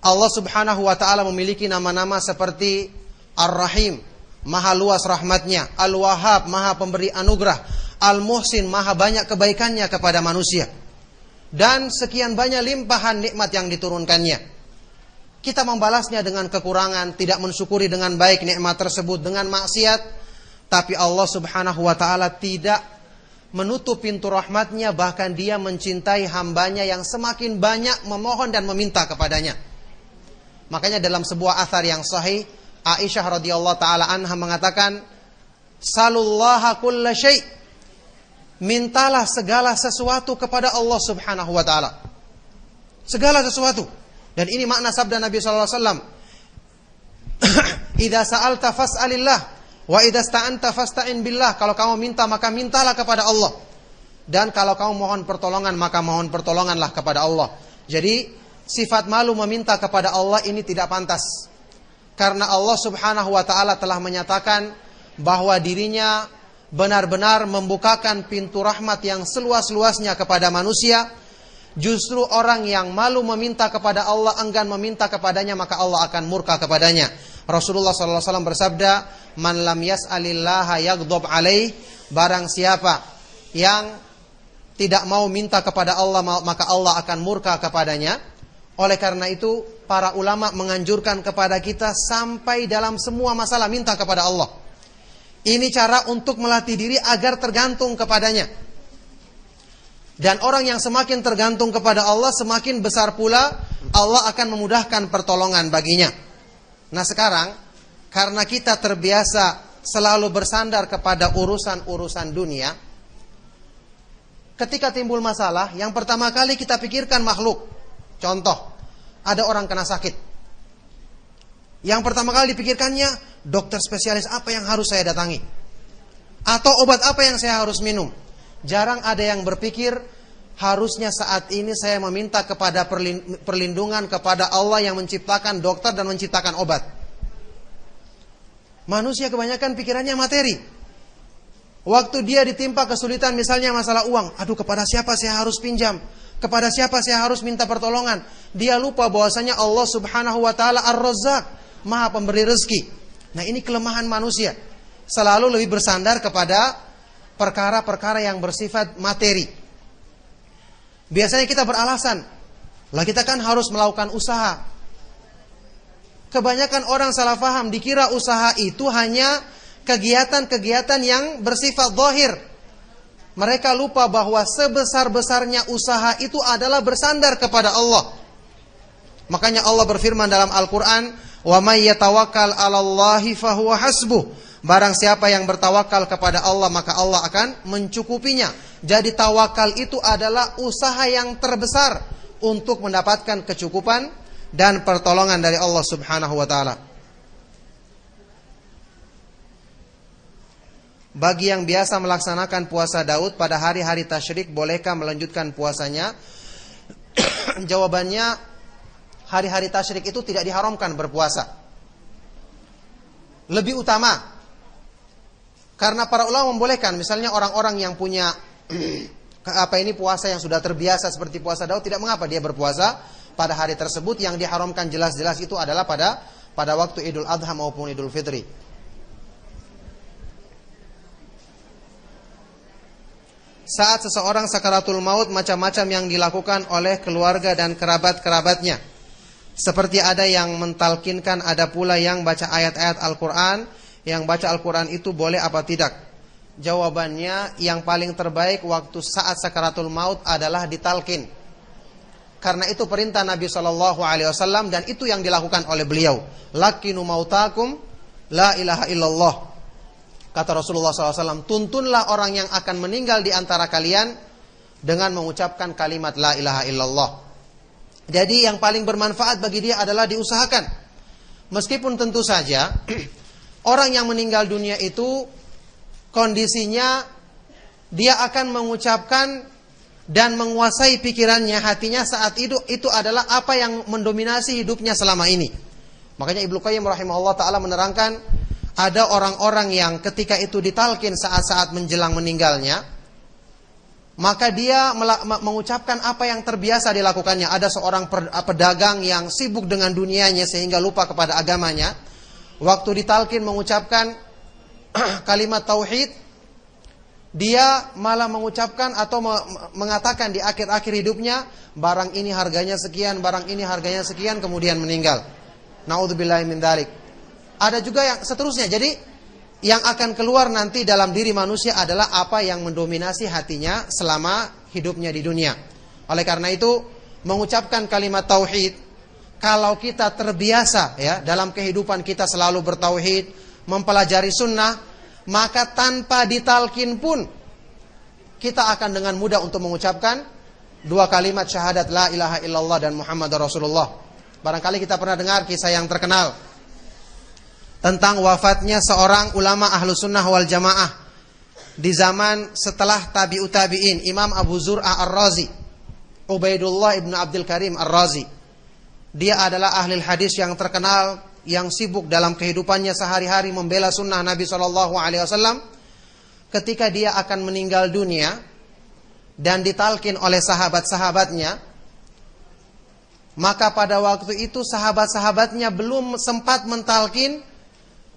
A: Allah Subhanahu wa ta'ala memiliki nama-nama seperti Ar-Rahim, maha luas rahmatnya. Al-Wahhab, maha pemberi anugerah. Al-Muhsin, maha banyak kebaikannya kepada manusia. Dan sekian banyak limpahan nikmat yang diturunkannya. Kita membalasnya dengan kekurangan, tidak mensyukuri dengan baik nikmat tersebut, dengan maksiat. Tapi Allah Subhanahu wa ta'ala tidak menutup pintu rahmatnya, bahkan dia mencintai hambanya yang semakin banyak memohon dan meminta kepadanya. Makanya dalam sebuah athar yang sahih, Aisyah radhiyallahu ta'ala anha mengatakan, salullaha kulla syai', mintalah segala sesuatu kepada Allah Subhanahu wa ta'ala. Segala sesuatu. Dan ini makna sabda Nabi sallallahu alaihi wasallam. Idza sa'alta fas'alillah wa idza sta'anta fasta'in billah. Kalau kamu minta maka mintalah kepada Allah. Dan kalau kamu mohon pertolongan maka mohon pertolonganlah kepada Allah. Jadi sifat malu meminta kepada Allah ini tidak pantas. Karena Allah Subhanahu wa ta'ala telah menyatakan bahwa dirinya benar-benar membukakan pintu rahmat yang seluas-luasnya kepada manusia. Justru orang yang malu meminta kepada Allah, enggan meminta kepadanya, maka Allah akan murka kepadanya. Rasulullah SAW bersabda, man lam yas'alillaha yaghdab alaih. Barang siapa yang tidak mau minta kepada Allah, maka Allah akan murka kepadanya. Oleh karena itu, para ulama menganjurkan kepada kita sampai dalam semua masalah minta kepada Allah. Ini cara untuk melatih diri agar tergantung kepadanya. Dan orang yang semakin tergantung kepada Allah, semakin besar pula Allah akan memudahkan pertolongan baginya. Nah sekarang, karena kita terbiasa selalu bersandar kepada urusan-urusan dunia, ketika timbul masalah, yang pertama kali kita pikirkan makhluk. Contoh, ada orang kena sakit. Yang pertama kali dipikirkannya, dokter spesialis apa yang harus saya datangi? Atau obat apa yang saya harus minum? Jarang ada yang berpikir, harusnya saat ini saya meminta kepada perlindungan kepada Allah yang menciptakan dokter dan menciptakan obat. Manusia kebanyakan pikirannya materi. Waktu dia ditimpa kesulitan, misalnya masalah uang, aduh kepada siapa saya harus pinjam? Kepada siapa saya harus minta pertolongan? Dia lupa bahwasanya Allah Subhanahu wa ta'ala Ar-Razzaq, maha pemberi rezeki. Nah ini kelemahan manusia, selalu lebih bersandar kepada perkara-perkara yang bersifat materi. Biasanya kita beralasan, lah kita kan harus melakukan usaha. Kebanyakan orang salah faham, dikira usaha itu hanya kegiatan-kegiatan yang bersifat zahir. Mereka lupa bahwa sebesar-besarnya usaha itu adalah bersandar kepada Allah. Makanya Allah berfirman dalam Al-Quran, wa may yatawakkal 'alallahi fahuwa hasbuh. Barang siapa yang bertawakal kepada Allah, maka Allah akan mencukupinya. Jadi tawakal itu adalah usaha yang terbesar untuk mendapatkan kecukupan dan pertolongan dari Allah Subhanahu wa ta'ala. Bagi yang biasa melaksanakan puasa Daud pada hari-hari tasyrik, bolehkah melanjutkan puasanya? Jawabannya, hari-hari tasyrik itu tidak diharamkan berpuasa. Lebih utama, karena para ulama membolehkan, misalnya orang-orang yang punya puasa yang sudah terbiasa seperti puasa Daud, tidak mengapa dia berpuasa pada hari tersebut. Yang diharamkan jelas-jelas itu adalah pada waktu Idul Adha maupun Idul Fitri. Saat seseorang sakaratul maut, macam-macam yang dilakukan oleh keluarga dan kerabat-kerabatnya. Seperti ada yang mentalkinkan, ada pula yang baca ayat-ayat Al-Quran. Yang baca Al-Quran itu boleh apa tidak? Jawabannya, yang paling terbaik waktu saat sakaratul maut adalah ditalkin. Karena itu perintah Nabi SAW dan itu yang dilakukan oleh beliau. Lakinu mautakum la ilaha illallah. Kata Rasulullah SAW, tuntunlah orang yang akan meninggal di antara kalian dengan mengucapkan kalimat la ilaha illallah. Jadi yang paling bermanfaat bagi dia adalah diusahakan. Meskipun tentu saja orang yang meninggal dunia itu kondisinya dia akan mengucapkan dan menguasai pikirannya, hatinya saat itu adalah apa yang mendominasi hidupnya selama ini. Makanya Ibnu Qayyim rahimahullah ta'ala menerangkan, ada orang-orang yang ketika itu ditalkin saat-saat menjelang meninggalnya, maka dia mengucapkan apa yang terbiasa dilakukannya. Ada seorang pedagang yang sibuk dengan dunianya sehingga lupa kepada agamanya. Waktu ditalkin mengucapkan kalimat tauhid, dia malah mengucapkan atau mengatakan di akhir-akhir hidupnya, barang ini harganya sekian, barang ini harganya sekian, kemudian meninggal. Naudzubillahi min dzalik. Ada juga yang seterusnya. Jadi yang akan keluar nanti dalam diri manusia adalah apa yang mendominasi hatinya selama hidupnya di dunia. Oleh karena itu, mengucapkan kalimat tauhid, kalau kita terbiasa ya dalam kehidupan kita selalu bertauhid, mempelajari sunnah, maka tanpa ditalkin pun kita akan dengan mudah untuk mengucapkan dua kalimat syahadat la ilaha illallah dan Muhammad Rasulullah. Barangkali kita pernah dengar kisah yang terkenal tentang wafatnya seorang ulama ahlu sunnah wal jamaah di zaman setelah tabi'ut tabi'in, Imam Abu Zur'ah Ar-Razi, Ubaidullah ibn Abdul Karim Ar-Razi. Dia adalah ahli hadis yang terkenal, yang sibuk dalam kehidupannya sehari-hari membela sunnah Nabi SAW. Ketika dia akan meninggal dunia dan ditalkin oleh sahabat-sahabatnya, maka pada waktu itu sahabat-sahabatnya belum sempat mentalkin.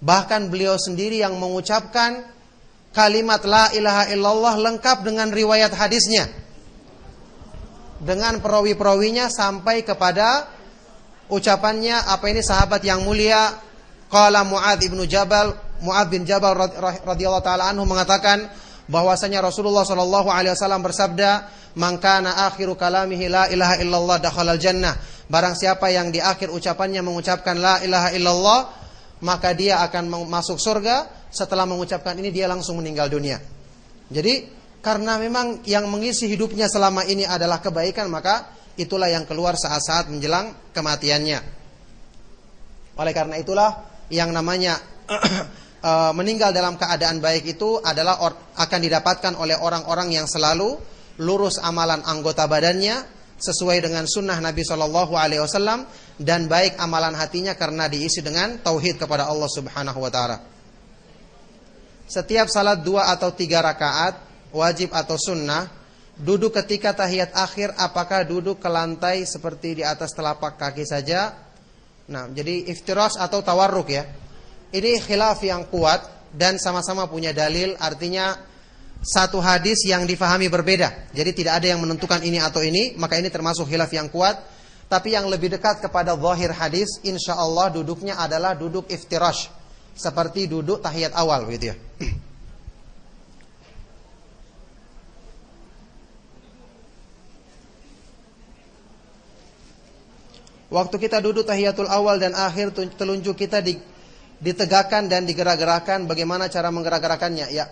A: Bahkan beliau sendiri yang mengucapkan kalimat la ilaha illallah lengkap dengan riwayat hadisnya, dengan perawi-perawinya sampai kepada ucapannya sahabat yang mulia, qala Muadz bin Jabal radhiyallahu taala anhu mengatakan bahwasanya Rasulullah sallallahu alaihi wasallam bersabda, "Man kana akhiru kalamihi la ilaha illallah dakhalal jannah." Barang siapa yang di akhir ucapannya mengucapkan la ilaha illallah, maka dia akan masuk surga. Setelah mengucapkan ini dia langsung meninggal dunia. Jadi karena memang yang mengisi hidupnya selama ini adalah kebaikan, maka itulah yang keluar saat-saat menjelang kematiannya. Oleh karena itulah yang namanya meninggal dalam keadaan baik itu adalah akan didapatkan oleh orang-orang yang selalu lurus amalan anggota badannya sesuai dengan sunnah Nabi SAW, dan baik amalan hatinya karena diisi dengan tauhid kepada Allah Subhanahu wa taala. Setiap salat 2 atau 3 rakaat, wajib atau sunnah, duduk ketika tahiyat akhir, apakah duduk ke lantai seperti di atas telapak kaki saja? Nah, jadi iftirash atau tawarruk ya. Ini khilaf yang kuat dan sama-sama punya dalil, artinya satu hadis yang difahami berbeda. Jadi tidak ada yang menentukan ini atau ini, maka ini termasuk khilaf yang kuat. Tapi yang lebih dekat kepada zahir hadis, insyaallah duduknya adalah duduk iftirash, seperti duduk tahiyat awal gitu ya. Waktu kita duduk tahiyatul awal dan akhir, telunjuk kita ditegakkan dan digerak-gerakkan. Bagaimana cara menggerak-gerakannya? Ya,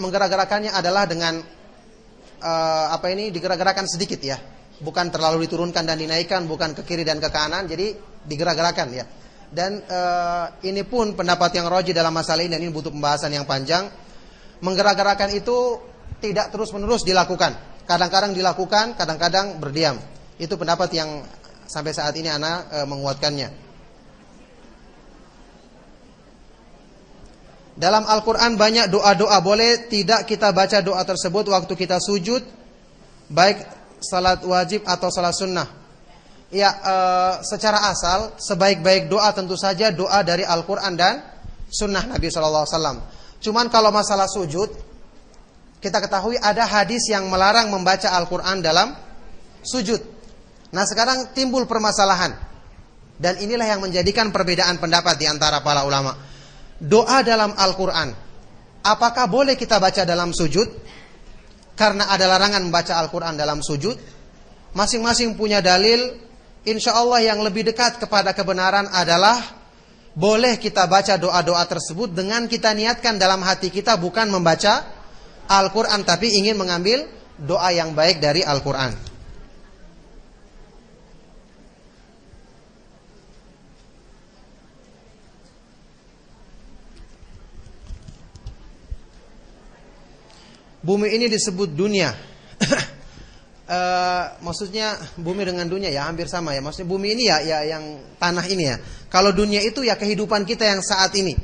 A: menggerak-gerakannya adalah dengan digerak-gerakan sedikit ya, bukan terlalu diturunkan dan dinaikkan, bukan ke kiri dan ke kanan, jadi digerak-gerakan ya. Dan ini pun pendapat yang rajih dalam masalah ini, dan ini butuh pembahasan yang panjang. Menggerak-gerakan itu tidak terus-menerus dilakukan, kadang-kadang dilakukan, kadang-kadang berdiam. Itu pendapat yang sampai saat ini ana menguatkannya. Dalam Al-Quran banyak doa-doa, boleh tidak kita baca doa tersebut waktu kita sujud, baik salat wajib atau salat sunnah? Ya, secara asal sebaik-baik doa tentu saja doa dari Al-Quran dan sunnah Nabi SAW. Cuman kalau masalah sujud, kita ketahui ada hadis yang melarang membaca Al-Quran dalam sujud. Nah sekarang timbul permasalahan, dan inilah yang menjadikan perbedaan pendapat di antara para ulama. Doa dalam Al-Quran, apakah boleh kita baca dalam sujud? Karena ada larangan membaca Al-Quran dalam sujud. Masing-masing punya dalil. Insya Allah yang lebih dekat kepada kebenaran adalah boleh kita baca doa-doa tersebut dengan kita niatkan dalam hati kita bukan membaca Al-Quran, tapi ingin mengambil doa yang baik dari Al-Quran. Bumi ini disebut dunia. Maksudnya bumi dengan dunia ya hampir sama ya. Maksudnya bumi ini ya yang tanah ini ya. Kalau dunia itu ya kehidupan kita yang saat ini.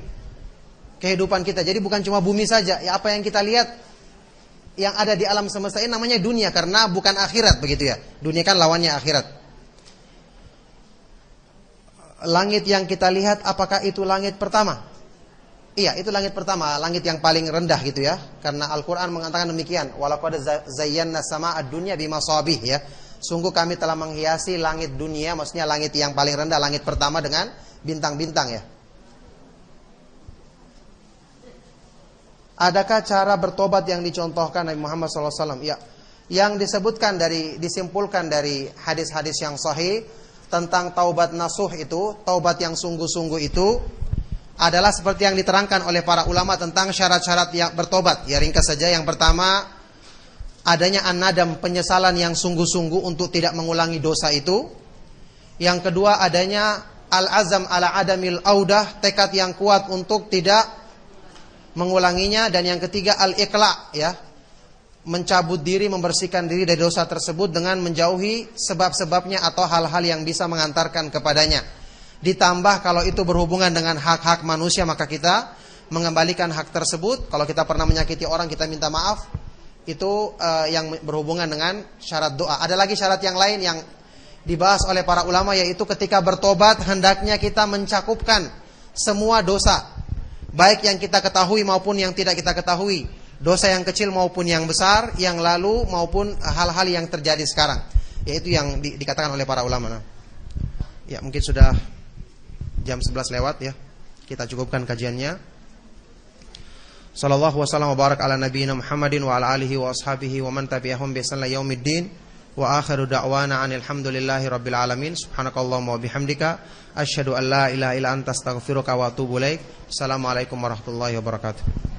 A: Kehidupan kita. Jadi bukan cuma bumi saja. Ya apa yang kita lihat yang ada di alam semesta ini namanya dunia, karena bukan akhirat begitu ya. Dunia kan lawannya akhirat. Langit yang kita lihat, apakah itu langit pertama? Iya, itu langit pertama, langit yang paling rendah gitu ya. Karena Al-Quran mengatakan demikian. Walaqad zayyana sama'ad dunya bimasabih ya. Sungguh kami telah menghiasi langit dunia, maksudnya langit yang paling rendah, langit pertama dengan bintang-bintang ya. Adakah cara bertobat yang dicontohkan Nabi Muhammad SAW? Ya, yang disimpulkan dari hadis-hadis yang sahih tentang taubat nasuh itu, taubat yang sungguh-sungguh itu adalah seperti yang diterangkan oleh para ulama tentang syarat-syarat yang bertobat. Ya ringkas saja, yang pertama adanya an-nadam, penyesalan yang sungguh-sungguh untuk tidak mengulangi dosa itu. Yang kedua adanya al-azam ala adamil audah, tekad yang kuat untuk tidak mengulanginya. Dan yang ketiga al-iqla ya, mencabut diri, membersihkan diri dari dosa tersebut dengan menjauhi sebab-sebabnya atau hal-hal yang bisa mengantarkan kepadanya. Ditambah kalau itu berhubungan dengan hak-hak manusia, maka kita mengembalikan hak tersebut. Kalau kita pernah menyakiti orang, kita minta maaf. Itu yang berhubungan dengan syarat doa. Ada lagi syarat yang lain yang dibahas oleh para ulama, yaitu ketika bertobat hendaknya kita mencakupkan semua dosa, baik yang kita ketahui maupun yang tidak kita ketahui, dosa yang kecil maupun yang besar, yang lalu maupun hal-hal yang terjadi sekarang. Yaitu yang dikatakan oleh para ulama. Ya mungkin sudah jam 11 lewat ya. Kita cukupkan kajiannya. Sallallahu wasallam wa barak ala nabiyina Muhammadin wa ala alihi wa ashabihi wa man tabi'ahum bi ihsan ila yaumiddin. Wa akhiru da'wana anil hamdulillahi rabbil alamin. Subhanakallahumma wa bihamdika asyhadu an la ilaha illa anta astaghfiruka wa atubu ilaik. Assalamualaikum warahmatullahi wabarakatuh.